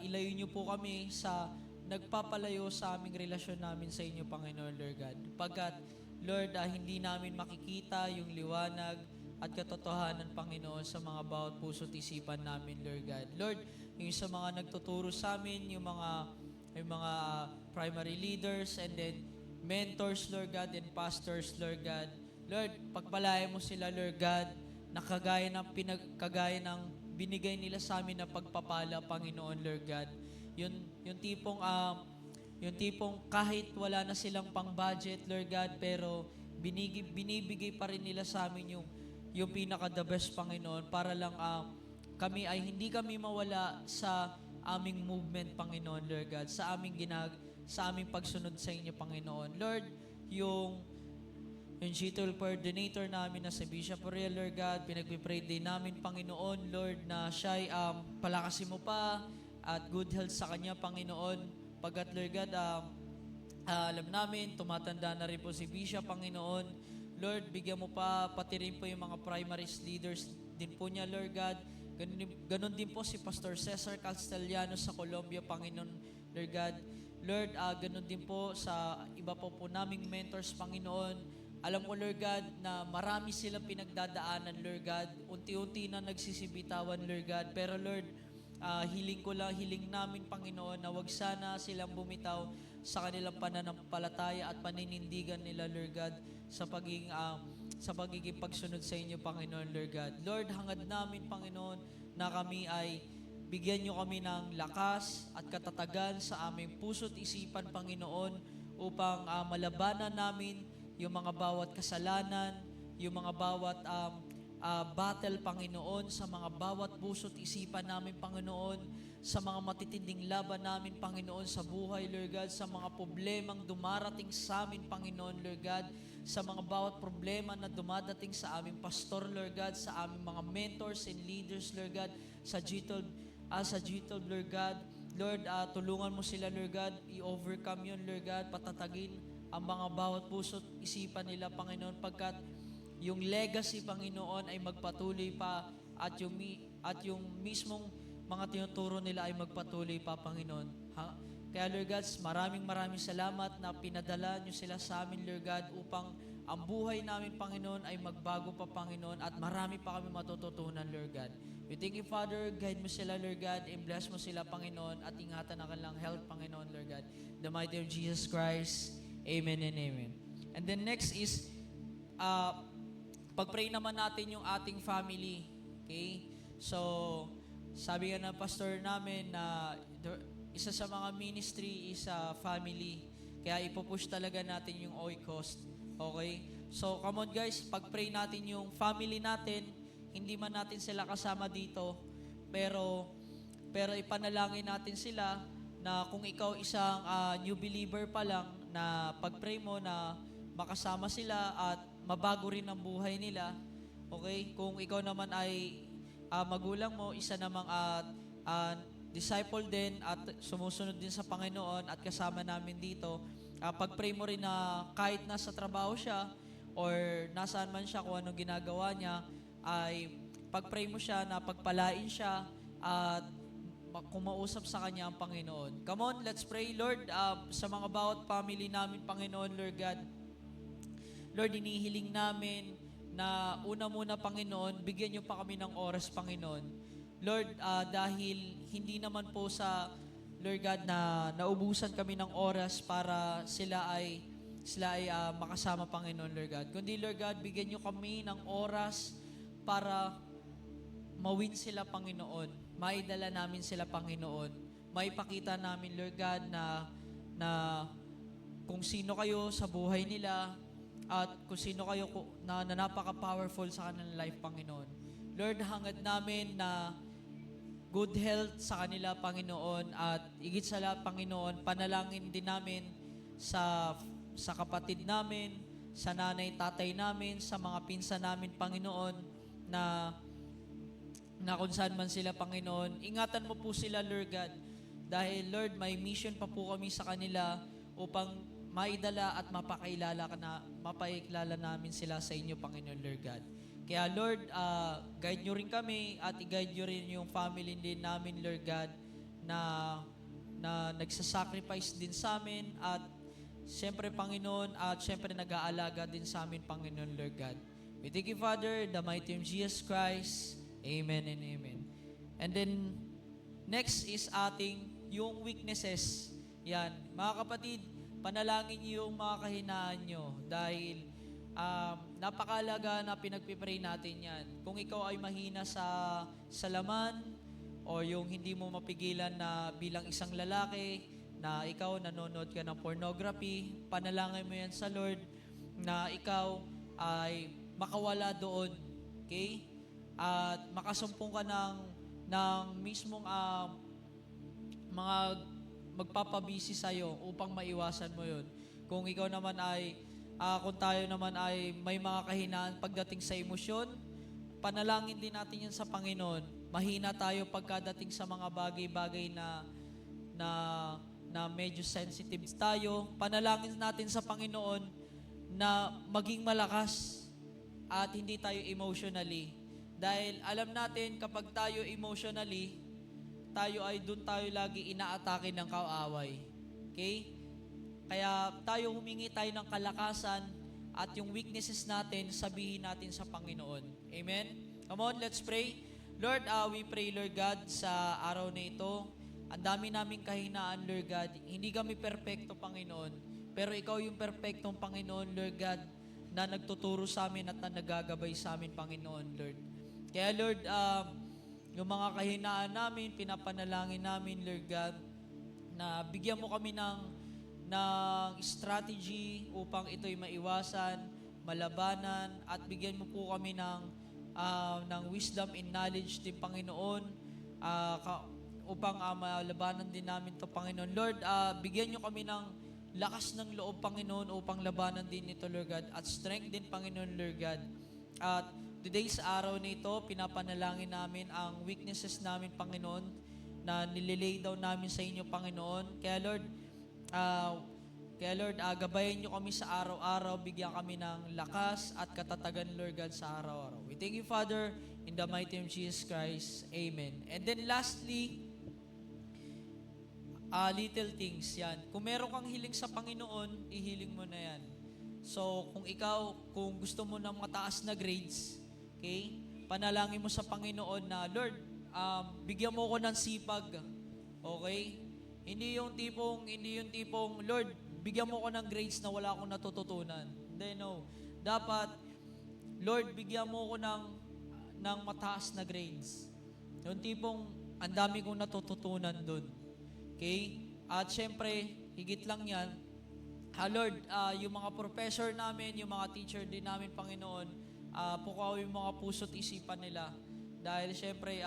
ilayo niyo po kami sa nagpapalayo sa aming relasyon namin sa inyo, Panginoon, Lord God. Pagkat, Lord, hindi namin makikita yung liwanag at katotohanan, Panginoon, sa mga bawat puso't isipan namin, Lord God. Lord, yung sa mga nagtuturo sa amin, yung mga primary leaders, and then mentors, Lord God, and pastors, Lord God. Lord, pagpalayan mo sila, Lord God, na kagaya ng binigay nila sa amin na pagpapala, Panginoon, Lord God. Yung tipong kahit wala na silang pang-budget, Lord God, pero binibigay pa rin nila sa amin yung pinaka-the best, Panginoon, para lang hindi kami mawala sa aming movement, Panginoon, Lord God, sa aming pagsunod sa inyo, Panginoon. Lord, yung digital coordinator namin na si Bishop Ariel, Lord God, pinagpipray din namin, Panginoon, Lord, na siya'y palakasin mo pa at good health sa kanya, Panginoon. Pagkat, Lord God, alam namin, tumatanda na rin po si Bishop, Panginoon. Lord, bigyan mo pa, pati rin po yung mga primary leaders din po niya, Lord God. Ganon din po si Pastor Cesar Castellano sa Colombia, Panginoon, Lord God. Lord, ganon din po sa iba po naming mentors, Panginoon. Alam ko, Lord God, na marami silang pinagdadaanan, Lord God. Unti-unti na nagsisibitawan, Lord God. Pero Lord, hiling namin, Panginoon, na wag sana silang bumitaw sa kanilang pananampalataya at paninindigan nila, Lord God, sa pagiging pagsunod sa inyo, Panginoon, Lord God. Lord, hangad namin, Panginoon, na kami ay bigyan nyo kami ng lakas at katatagan sa aming puso't isipan, Panginoon, upang malabanan namin yung mga bawat kasalanan, yung mga bawat battle, Panginoon, sa mga bawat puso't isipan namin, Panginoon, sa mga matitinding laban namin, Panginoon, sa buhay, Lord God, sa mga problemang dumarating sa amin, Panginoon, Lord God, sa mga bawat problema na dumadating sa aming pastor, Lord God, sa aming mga mentors and leaders, Lord God, sa G12, Lord God. Lord, tulungan mo sila, Lord God, i-overcome yun, Lord God, patatagin ang mga bawat puso't isipan nila, Panginoon, pagkat yung legacy, Panginoon, ay magpatuloy pa at yung mismong mga tinuturo nila ay magpatuloy pa, Panginoon. Kaya, Lord God, maraming salamat na pinadala nyo sila sa amin, Lord God, upang ang buhay namin, Panginoon, ay magbago pa, Panginoon, at marami pa kami matututunan, Lord God. We thank you, Father. Guide mo sila, Lord God, and bless mo sila, Panginoon, at ingatan ang kanilang health, Panginoon, Lord God. In the mighty name of Jesus Christ, amen and amen. And then next is, pag-pray naman natin yung ating family. Okay? So, sabi nga ng pastor namin na isa sa mga ministry is family. Kaya ipupush talaga natin yung Oikos. Okay? So, come on guys, pag-pray natin yung family natin. Hindi man natin sila kasama dito, pero ipanalangin natin sila na kung ikaw isang new believer pa lang, na pag-pray mo na makasama sila at mabago rin ang buhay nila. Okay? Kung ikaw naman ay magulang mo, isa namang disciple din at sumusunod din sa Panginoon at kasama namin dito, pag-pray mo rin na kahit nasa trabaho siya or nasaan man siya, kung anong ginagawa niya, ay pag-pray mo siya na pagpalain siya at kumausap sa kanya ang Panginoon. Come on, let's pray, Lord, sa mga bawat family namin, Panginoon, Lord God. Lord, inihiling namin na una muna, Panginoon, bigyan niyo pa kami ng oras, Panginoon. Lord, dahil hindi naman po sa, Lord God, na naubusan kami ng oras para sila ay makasama, Panginoon, Lord God. Kundi, Lord God, bigyan niyo kami ng oras para mawin sila, Panginoon. Maidala namin sila, Panginoon. Maipakita namin, Lord God, na kung sino kayo sa buhay nila at kung sino kayo na napaka-powerful sa kanilang life, Panginoon. Lord, hangad namin na good health sa kanila, Panginoon, at higit sa lahat, Panginoon, panalangin din namin sa kapatid namin, sa nanay, tatay namin, sa mga pinsan namin, Panginoon, na kung saan man sila, Panginoon. Ingatan mo po sila, Lord God, dahil, Lord, may mission pa po kami sa kanila upang maidala at mapakilala namin sila sa inyo, Panginoon, Lord God. Kaya, Lord, guide nyo rin kami at i-guide nyo rin yung family din namin, Lord God, na nagsasacrifice din sa amin at siyempre, Panginoon, at siyempre nag-aalaga din sa amin, Panginoon, Lord God. We thank you, Father, in the mighty name of Jesus Christ. Amen and amen. And then, next is ating yung weaknesses. Yan. Mga kapatid, panalangin niyo yung mga kahinaan nyo dahil napakalaga na pinagpipray natin yan. Kung ikaw ay mahina sa laman o yung hindi mo mapigilan na bilang isang lalaki na ikaw nanonood ka ng pornography, panalangin mo yan sa Lord na ikaw ay makawala doon. Okay? At makasumpong ka ng mismong mga magpapabisi sa'yo upang maiwasan mo yun. Kung ikaw naman kung tayo naman ay may mga kahinaan pagdating sa emosyon, panalangin din natin yan sa Panginoon. Mahina tayo pagkadating sa mga bagay-bagay na medyo sensitive tayo. Panalangin natin sa Panginoon na maging malakas at hindi tayo emotionally. Dahil alam natin kapag tayo emotionally, doon tayo lagi inaatake ng kaaway. Okay? Kaya humingi tayo ng kalakasan at yung weaknesses natin, sabihin natin sa Panginoon. Amen? Come on, let's pray. Lord, we pray, Lord God, sa araw na ito. Ang dami naming kahinaan, Lord God. Hindi kami perfecto, Panginoon. Pero ikaw yung perfectong Panginoon, Lord God, na nagtuturo sa amin at na nagagabay sa amin, Panginoon, Lord. Kaya, Lord, yung mga kahinaan namin, pinapanalangin namin, Lord God, na bigyan mo kami ng strategy upang ito'y maiwasan, malabanan, at bigyan mo po kami ng wisdom and knowledge din, Panginoon, upang malabanan din namin ito, Panginoon. Lord, bigyan nyo kami ng lakas ng loob, Panginoon, upang labanan din ito, Lord God, at strength din, Panginoon, Lord God. At today's araw na ito, pinapanalangin namin ang weaknesses namin, Panginoon, na nililay down namin sa inyo, Panginoon. Kaya Lord, gabayan nyo kami sa araw-araw, bigyan kami ng lakas at katatagan, Lord God, sa araw-araw. We thank you, Father, in the mighty name of Jesus Christ. Amen. And then lastly, little things, yan. Kung meron kang hiling sa Panginoon, ihiling mo na yan. So, kung gusto mo ng mataas na grades, okay, panalangin mo sa Panginoon na, Lord, bigyan mo ko ng sipag. Okay? Hindi yung tipong, Lord, bigyan mo ko ng grades na wala akong natututunan. Hindi, no. Dapat, Lord, bigyan mo ko ng mataas na grades. Yung tipong, ang dami kong natututunan doon. Okay? At syempre, higit lang yan, Lord, yung mga professor namin, yung mga teacher din namin, Panginoon, pukaw yung mga puso't isipan nila. Dahil syempre,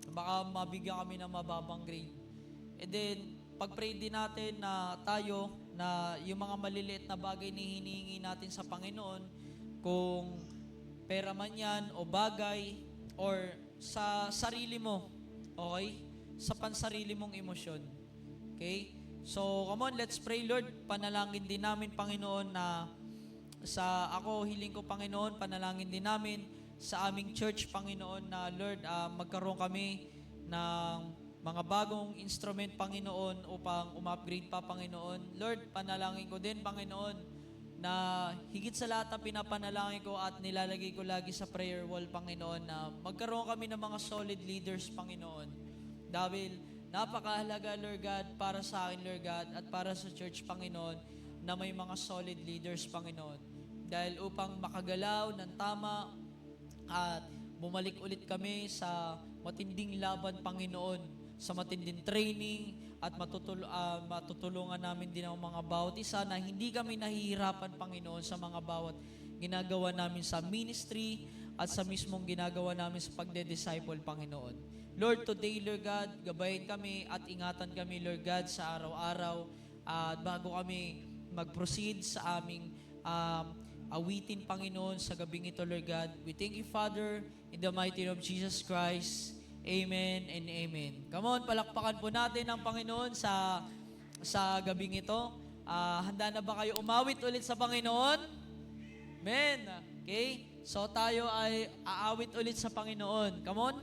baka mabigyan kami ng mababang grade. And then, pag-pray din natin na yung mga maliliit na bagay na hinihingi natin sa Panginoon, kung pera man yan, o bagay, or sa sarili mo, okay? Sa pansarili mong emosyon. Okay? So, come on, let's pray, Lord. Panalangin din namin, Panginoon, na hiling ko, Panginoon, panalangin din namin sa aming church, Panginoon, na Lord, magkaroon kami ng mga bagong instrument, Panginoon, upang umupgrade pa, Panginoon. Lord, panalangin ko din, Panginoon, na higit sa lahat na pinapanalangin ko at nilalagay ko lagi sa prayer wall, Panginoon, na magkaroon kami ng mga solid leaders, Panginoon. Dahil napakahalaga, Lord God, para sa akin, Lord God, at para sa church, Panginoon, na may mga solid leaders, Panginoon. Dahil upang makagalaw ng tama at bumalik ulit kami sa matinding laban, Panginoon, sa matinding training at matutulungan namin din ang mga bawat isa na hindi kami nahihirapan, Panginoon, sa mga bawat ginagawa namin sa ministry at sa mismong ginagawa namin sa pagde-disciple, Panginoon. Lord, today, Lord God, gabayin kami at ingatan kami, Lord God, sa araw-araw at bago kami mag-proceed sa aming awitin, Panginoon, sa gabing ito, Lord God. We thank you, Father, in the mighty name of Jesus Christ. Amen and amen. Come on, palakpakan po natin ang Panginoon sa gabing ito. Handa na ba kayo umawit ulit sa Panginoon? Amen. Okay? So tayo ay aawit ulit sa Panginoon. Come on.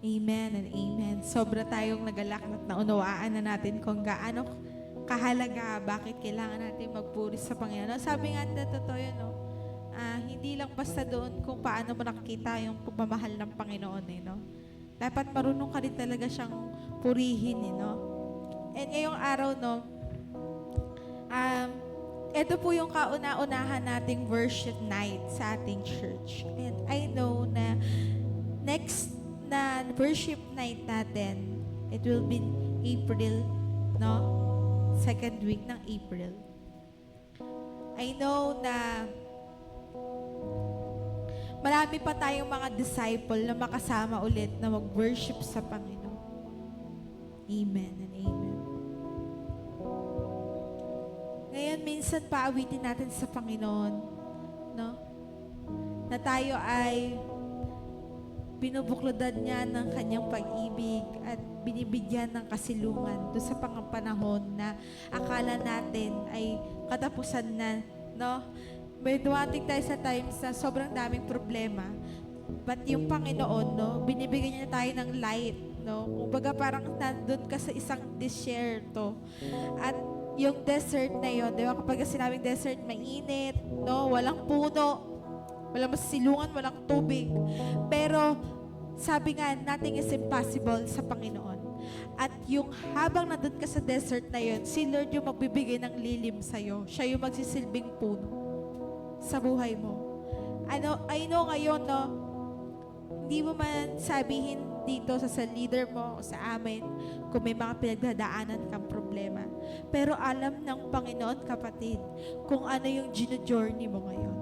Amen and amen. Sobra tayong nagalak at naunawaan na natin kung gaano kahalaga, bakit kailangan natin magpuri sa Panginoon. Sabi nga na totoo yun, no? Hindi lang basta doon kung paano mo nakikita yung pagmamahal ng Panginoon, no? Dapat marunong ka rin talaga siyang purihin, no? And ngayong araw, no, ito po yung kauna-unahan nating worship night sa ating church. And I know na next na worship night natin, it will be April, no? Second week ng April. I know na marami pa tayong mga disciple na makasama ulit na mag-worship sa Panginoon. Amen and amen. Ngayon, minsan paawitin natin sa Panginoon, no? Na tayo ay binubuklodan niya ng kanyang pag-ibig at binibigyan ng kasilungan doon sa panahon na akala natin ay katapusan na, no? May dumating tayo sa times na sobrang daming problema. But yung Panginoon, no, binibigyan niya tayo ng light, no? Kumbaga parang nandun ka sa isang desierto. At yung desert na yun, di ba, kapag sinabing desert, mainit, no? Walang puno, walang masilungan, walang tubig. Pero, sabi nga, nothing is impossible sa Panginoon. At yung habang nandun ka sa desert na yun, si Lord yung magbibigay ng lilim sa'yo. Siya yung magsisilbing puno sa buhay mo. I know ngayon, no, hindi mo man sabihin dito sa leader mo o sa amin kung may mga pinagdadaanan kang problema. Pero alam ng Panginoon, kapatid, kung ano yung gino-journey mo ngayon.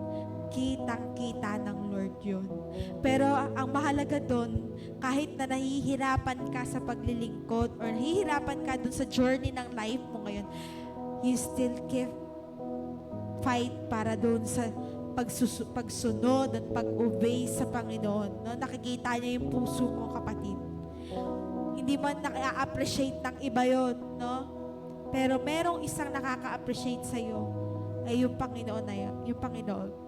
Kitang-kita ng Lord yun. Pero ang mahalaga doon, kahit na nahihirapan ka sa paglilingkod or nahihirapan ka doon sa journey ng life mo ngayon, you still keep fight para doon sa pagsunod at pag-obey sa Panginoon. No? Nakikita niya yung puso mo, kapatid. Hindi man naka-appreciate ng iba yun, no? Pero merong isang nakaka-appreciate sa'yo ay yung Panginoon na yun, yung Panginoon.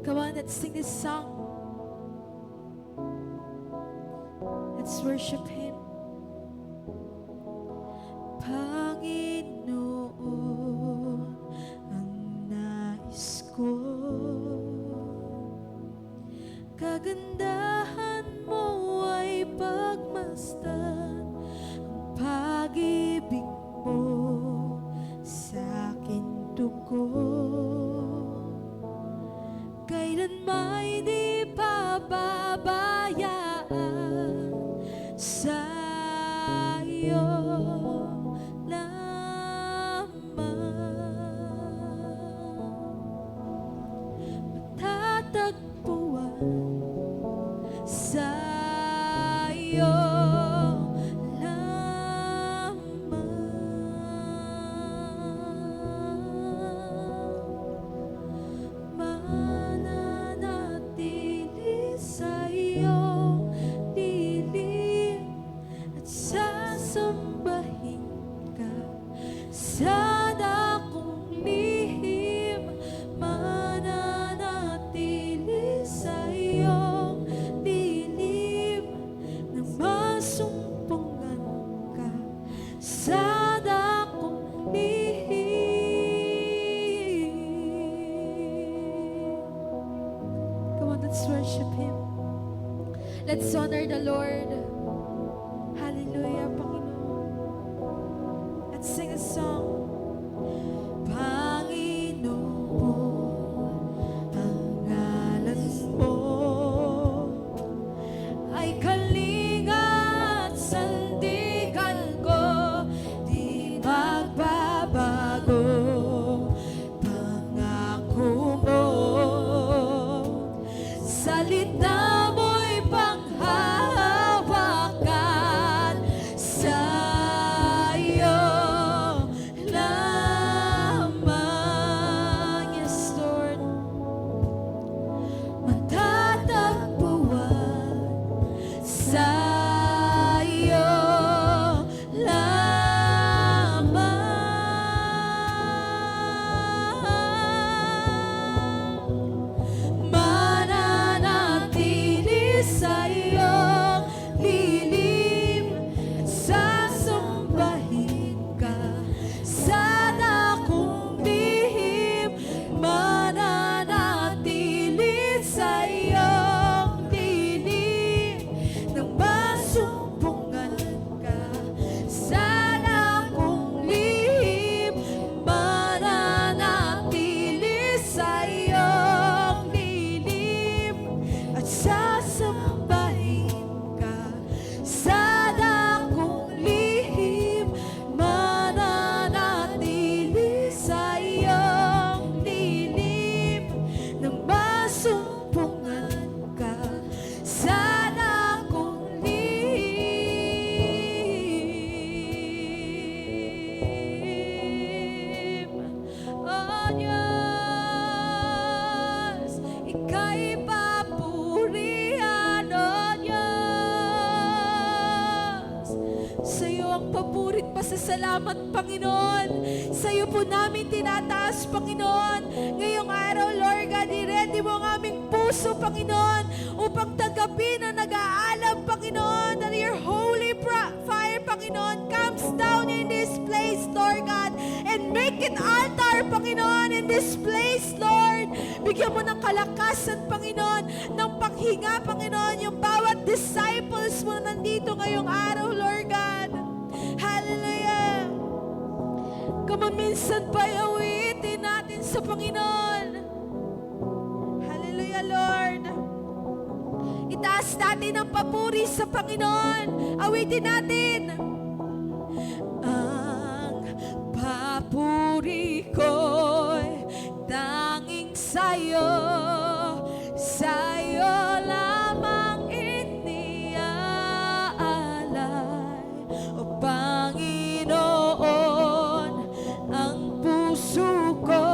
Come on, let's sing this song. Let's worship Him. Panginoon, ang nais ko, kagandahan mo ay pagmasdan mastan ang pag-ibig mo sa akin tugon. Kailanman di pababayaan sa iyo matatagpuan sa iyo lamang. Mananatili sa iyong dilim at sasambahin ka sa dakong lihim. Mananatili sa iyong dilim na masumpungan ka sa dakong lihim. Come on, let's worship Him. Let's honor the Lord. Hallelujah, Panginoon. Let's sing a song. Panginoon, ang ngalan mo ay kalinga at sandigan ko, di magbabago. Pangako mo, salita mo'y panghahawakan sa iyo lamang. Yes, Lord. Matatagpuan sa iyo lamang. Mananatili sa iyong dilim at sasambahin ka sa dakong lihim. Mananatili sa iyong dilim nang masumpungan ka sa dakong lihim. Mananatili sa iyong dilim at sasambahin ka sa dakong lihim. Mananatili sa iyong dilim nang masumpungan ka sa dakong lihim. Oh Diyos, Ika'y papurihan, oh Diyos. Sa iyo ang papurit pasasalamat, Panginoon. Sa iyo po namin tinataas, Panginoon. Ngayong araw, Lord God, i-ready mo ang aming puso, Panginoon, upang tanggapin ang nag-aalam, Panginoon, that your holy fire, Panginoon, comes down in this place, Lord God, and make it altar, Panginoon, in this place, Lord. Bigyan mo ng kalakasan, Panginoon, ng panghinga, Panginoon, yung bawat disciples mo na nandito ngayong araw, Lord God. Hallelujah. Kamaminsan pa awitin natin sa Panginoon. Hallelujah, Lord. Itaas natin ang papuri sa Panginoon. Awitin natin. Ang papuri ko'y tanging sa'yo, sa'yo lamang iniaalay, o Panginoon, ang puso ko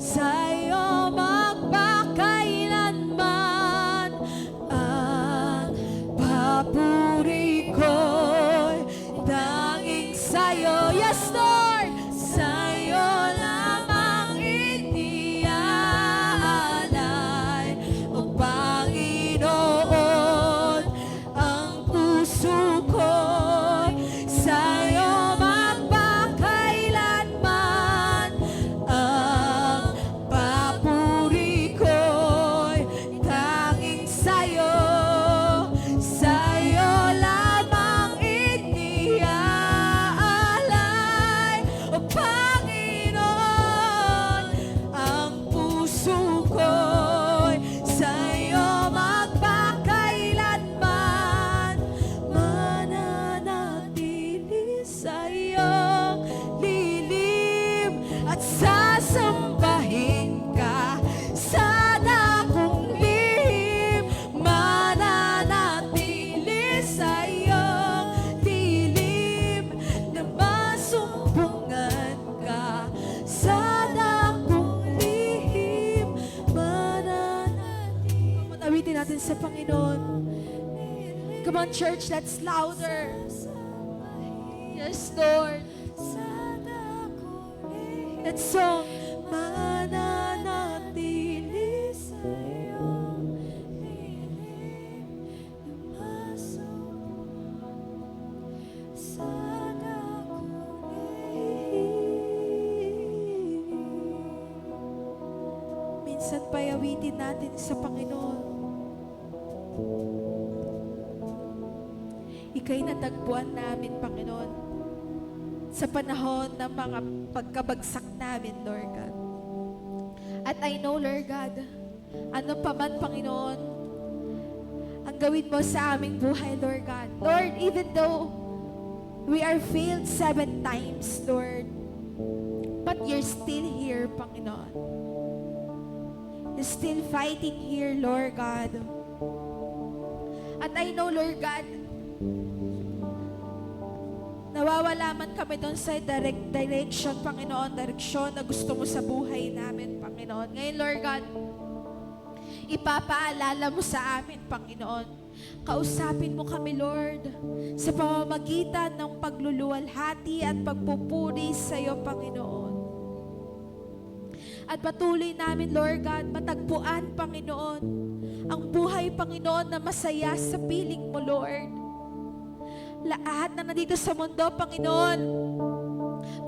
sa'yo magpakailanman. Ang papuri ko'y tanging sa'yo. Yes, Lord! Sa'yo lamang iniaalay, natin sa Panginoon. Come on, church, let's louder. Yes, Lord. Let's song. Mananatili sa'yo, piling lumaso sa dakulit. Minsan payawitin natin sa Panginoon. Ika'y natagpuan namin, Panginoon, sa panahon ng mga pagkabagsak namin, Lord God. At I know, Lord God, ano pa man, Panginoon, ang gawin mo sa aming buhay, Lord God. Lord, even though we are failed 7 times, Lord, but you're still here, Panginoon. You're still fighting here, Lord God. At I know, Lord God, nawawala man kami doon sa direction, Panginoon, direksyon na gusto mo sa buhay namin, Panginoon. Ngayon, Lord God, ipapaalala mo sa amin, Panginoon. Kausapin mo kami, Lord, sa pamamagitan ng pagluluwalhati at pagpupuri sa iyo, Panginoon. At patuloy namin, Lord God, matagpuan, Panginoon, ang buhay, Panginoon, na masaya sa piling mo, Lord. Lahat na nandito sa mundo, Panginoon,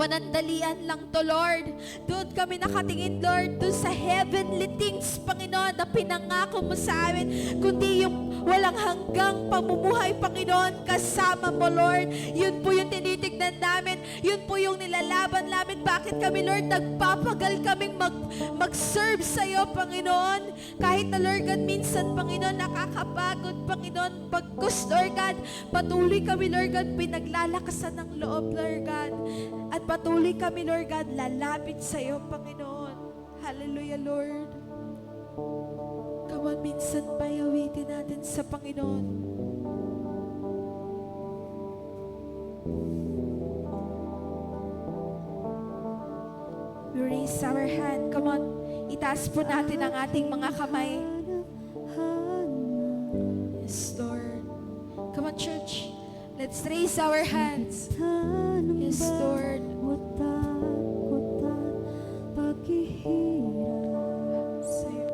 panandalian lang to, Lord. Doon kami nakatingin, Lord, doon sa heavenly things, Panginoon, na pinangako mo sa amin, kundi yung walang hanggang pamumuhay, Panginoon, kasama mo, Lord. Yun po yung tinitignan namin. Yun po yung nilalaban namin. Bakit kami, Lord, nagpapagal kaming mag-serve sa iyo, Panginoon? Kahit na, Lord God, minsan, Panginoon, nakakapagod, Panginoon, pagkus, Lord God, patuloy kami, Lord God, pinaglalakasan ng loob, Lord God. At patuloy kami, Lord God, lalapit sa iyo, Panginoon. Hallelujah, Lord. Come on, minsan payawitin natin sa Panginoon. We raise our hand. Come on, itaas po natin ang ating mga kamay. Yes, Lord. Come on, church. Let's raise our hands. Yes, Lord. Sa'yo.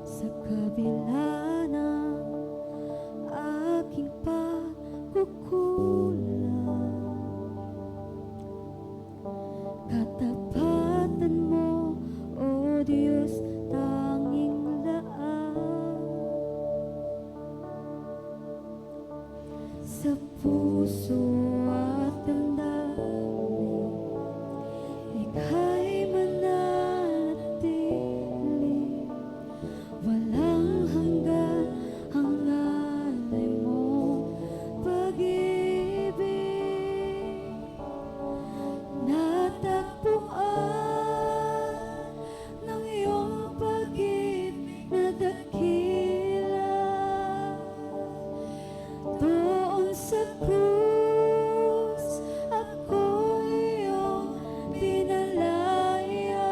Sa kabila ng aking pagkukulang, katapatan mo, O Diyos, tanging laan. Sa puso at damdamin, ika'y mananatili. Walang hanggan ang alay mong pag-ibig. Natagpuan ng iyong pag-ibig na dakila. Doon sa krus, ako iyong pinalaya.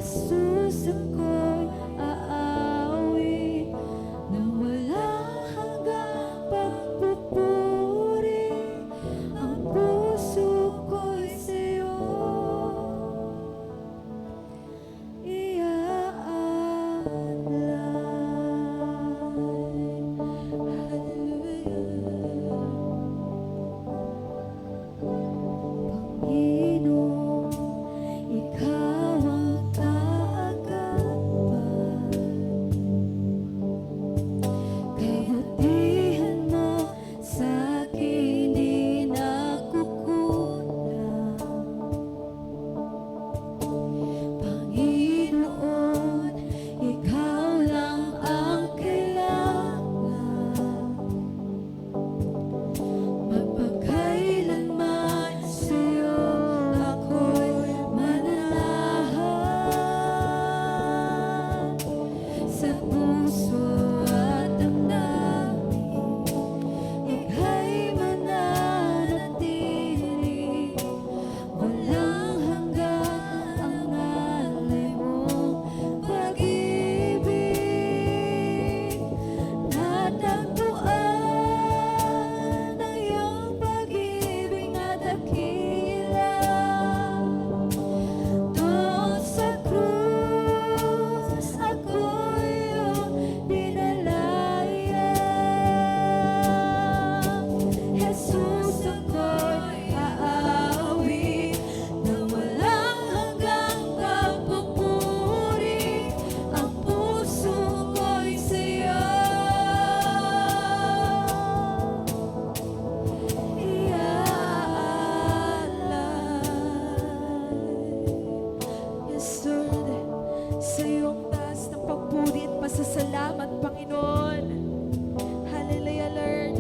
Jesus, ako'y aawit ng walang hanggang pagpupuri. Ang puso ko'y sa'yo iaalay. Hallelujah. Panginoon, ikaw ang taas. pasasalamat, Panginoon. Hallelujah, Lord.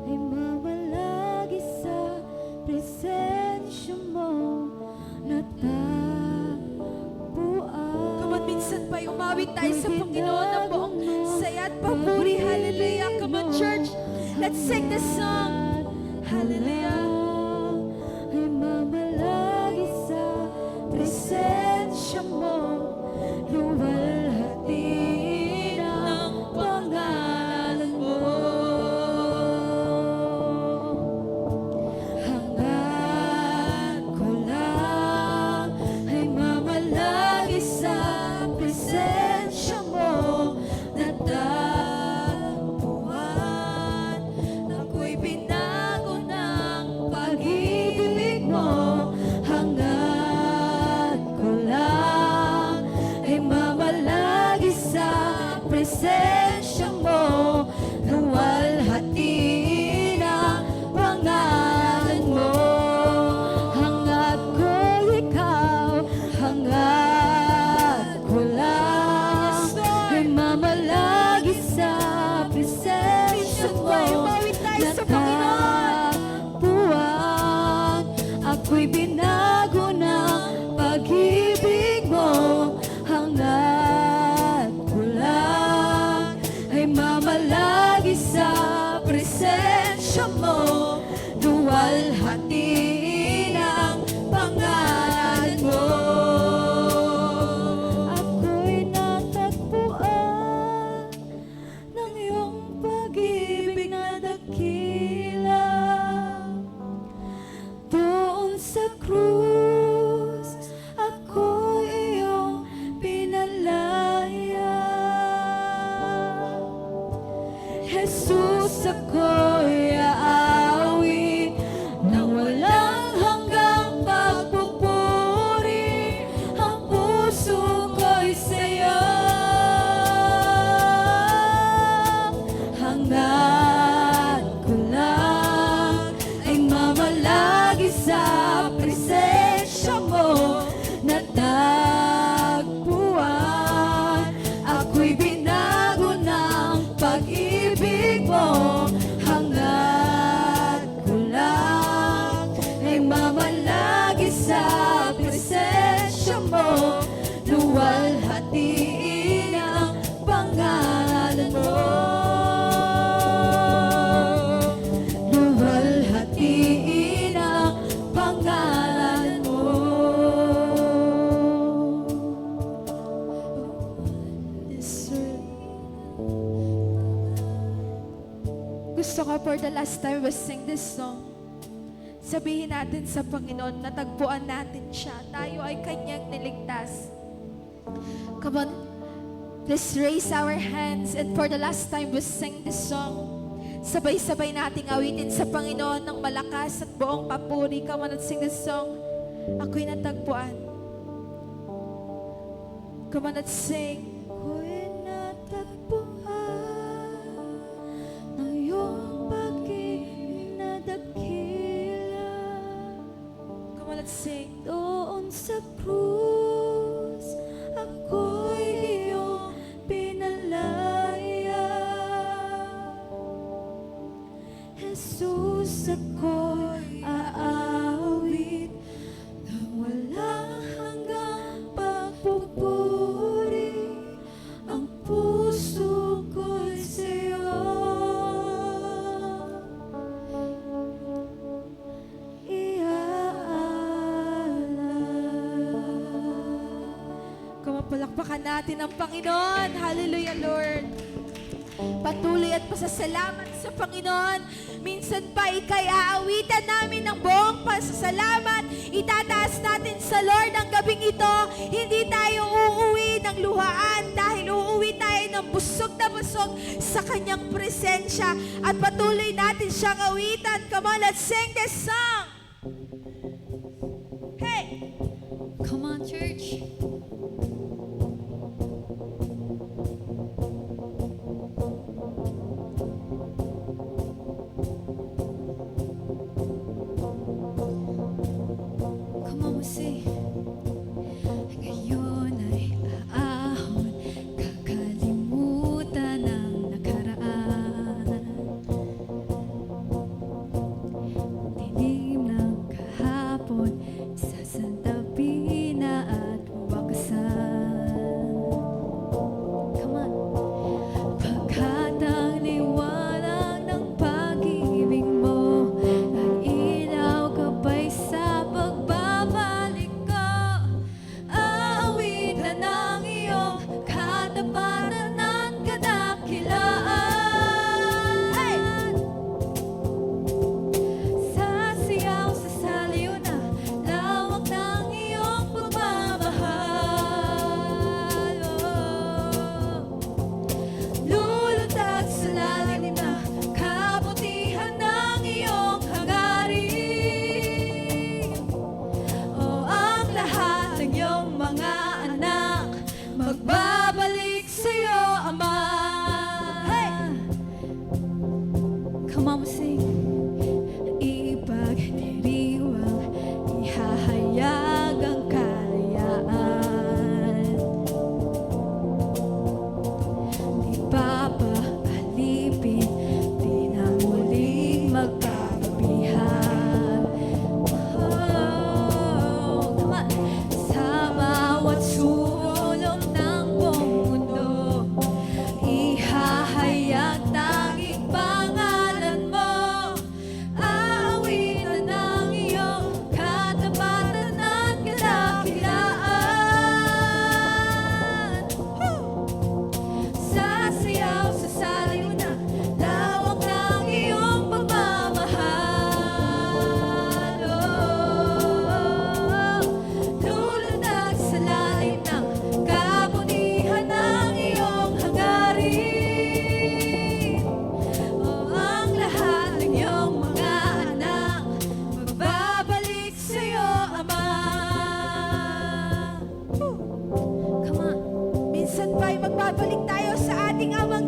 Ay mamalagi sa presensya mo natagpuan. Come on, minsan pa umawit tayo sa Panginoon ng buong saya at papuri. Hallelujah. Come on, church. Let's sing this song. Hallelujah. Ay mamalagi sa presensya mo luwalhati ng pangalan mo. Hangad ko lang ay mamalagi sa presensya mo natagpuan. Ako'y binago ng pag-ibig mo. Hangad ko lang ay mamalagi sa presensya mo luwalhati ng pangalan mo. Hangad ko ikaw, hangad ko lang ay mamalagi sa presensya Minsan mo pa umawit tayo sa Panginoon. natagpuan. Ako'y binago ng pag-ibig mo. Hangad ko lang ay mamalagi sa presensya mo luwalhati ng pangalan mo. Ako'y natagpuan ng iyong pag-ibig na dakila. Doon sa krus, ako iyong pinalaya. Jesus, ako'y aawit ng walang hanggang pagpupuri. Ang puso ko'y sa'yo. Hangad ko lang ay mamalagi sa presensya mo natagpuan. Ako'y binago ng pag-ibig mo. Hangad ko lang ay mamalagi sa presensya mo luwalhati ng pangalan mo. Luwalhati ng pangalan mo. Yes, sir. Gusto ko for the last time we sing this song. Sabihin natin sa Panginoon, natagpuan natin siya. Tayo ay Kanyang niligtas. Come on, let's raise our hands and for the last time we sing this song. Sabay-sabay nating awitin sa Panginoon ng malakas at buong papuri. Come on, let's sing this song. Ako'y natagpuan. Come on, let's sing. Ako'y natagpuan ng iyong pag-ibig na dakila. Come on, let's sing. Doon sa krus, ako'y iyong pinalaya. Jesus, ako'y aawit ng walang hanggang pagpupuri. Ang puso ko'y sa'yo. Palakpakan natin ang Panginoon. Hallelujah, Lord. Patuloy at pasasalamat sa Panginoon. Minsan pa ikay aawitan namin ng buong pasasalamat. Itataas natin sa Lord ang gabing ito. Hindi tayo uuwi ng luhaan dahil uuwi tayo ng busog na busog sa Kanyang presensya. At patuloy natin siyang awitan. Come on, let's sing this song. Hey! Come on, church.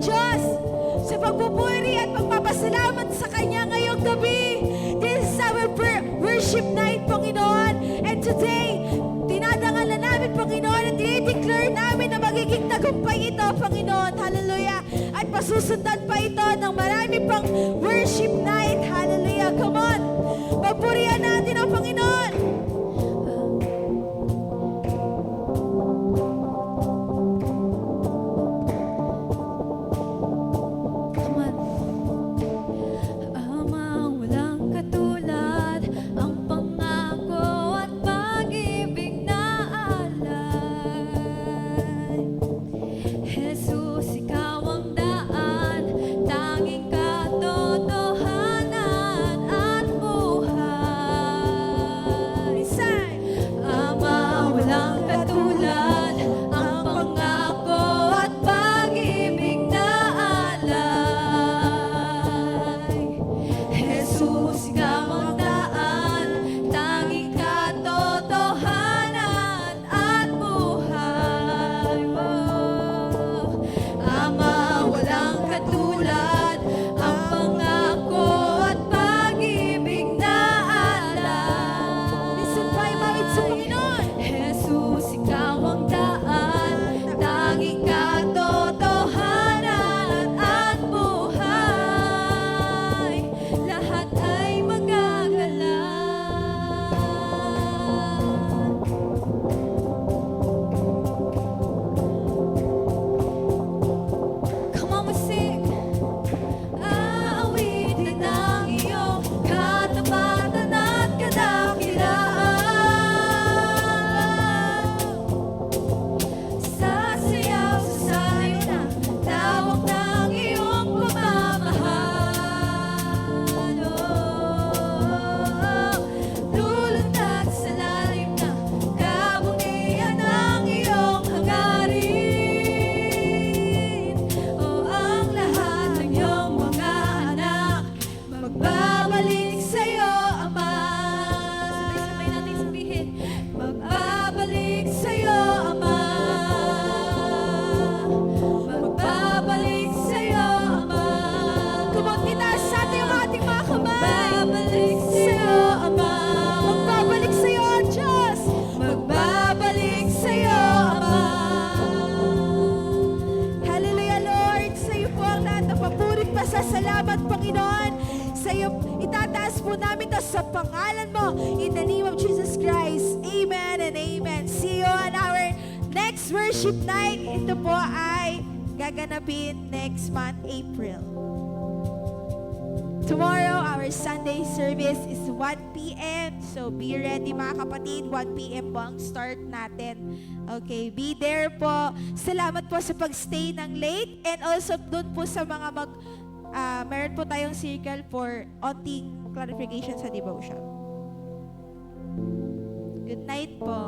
Diyos sa pagpupuri at pagpapasalamat sa Kanya ngayong gabi. This is our worship night, Panginoon. And today, tinadangal na namin, Panginoon, at dinideclare namin na magiging tagumpay ito, Panginoon. Hallelujah. At pasusundan pa ito ng marami pang worship night. Hallelujah. Come on. Pagpurihan natin ang Panginoon. Come on. Amang walang katulad, ang pangako at pag-ibig na alay. Jesus, ikaw ang daan, tanging katotohanan at buhay. Ama, walang katulad, ang pangako at pag-ibig na alay. Jesus, ikaw ang daan, tanging katotohanan at buhay. Oh. Ama, walang katulad, ang pangako at pag-ibig na alay. Listen pa, imawit sa Panginoon. Jesus, ikaw ang daan, tanging katotohanan at buhay. Lahat ay magagalang. Come on, we sing. Aawitin ang iyong katapatan at kadakilaan. Sasayaw sa sayo na tawag ng iyong pagmamahal. Lulundag sa lalim na kabutihan ng iyong hangarin. Ang lahat ng iyong mga anak magbabalik sa'yo, Ama. Sabay-sabay natin sabihin, magbabalik sa'yo, Ama. Magbabalik sa'yo, Ama. Itaas sa atin yung ating mga kamay. Magbabalik sa'yo, Ama. Magbabalik sa iyo, Diyos. Magbabalik sa'yo, Ama. Hallelujah, Lord. Sa iyo po ang lahat ng papurit pasasalamat, Panginoon. Sa iyo, itataas po namin to sa pangalan mo. In the name of Jesus Christ. Amen and amen. See you on our next worship night. Ito po ay gaganapin next month, April. Tomorrow, our Sunday service is 1 p.m. So, be ready mga kapatid. 1 p.m. po ang start natin. Okay, be there po. Salamat po sa pag-stay ng late. And also, doon po sa mga meron po tayong circle for onting clarification sa devotion. Good night po.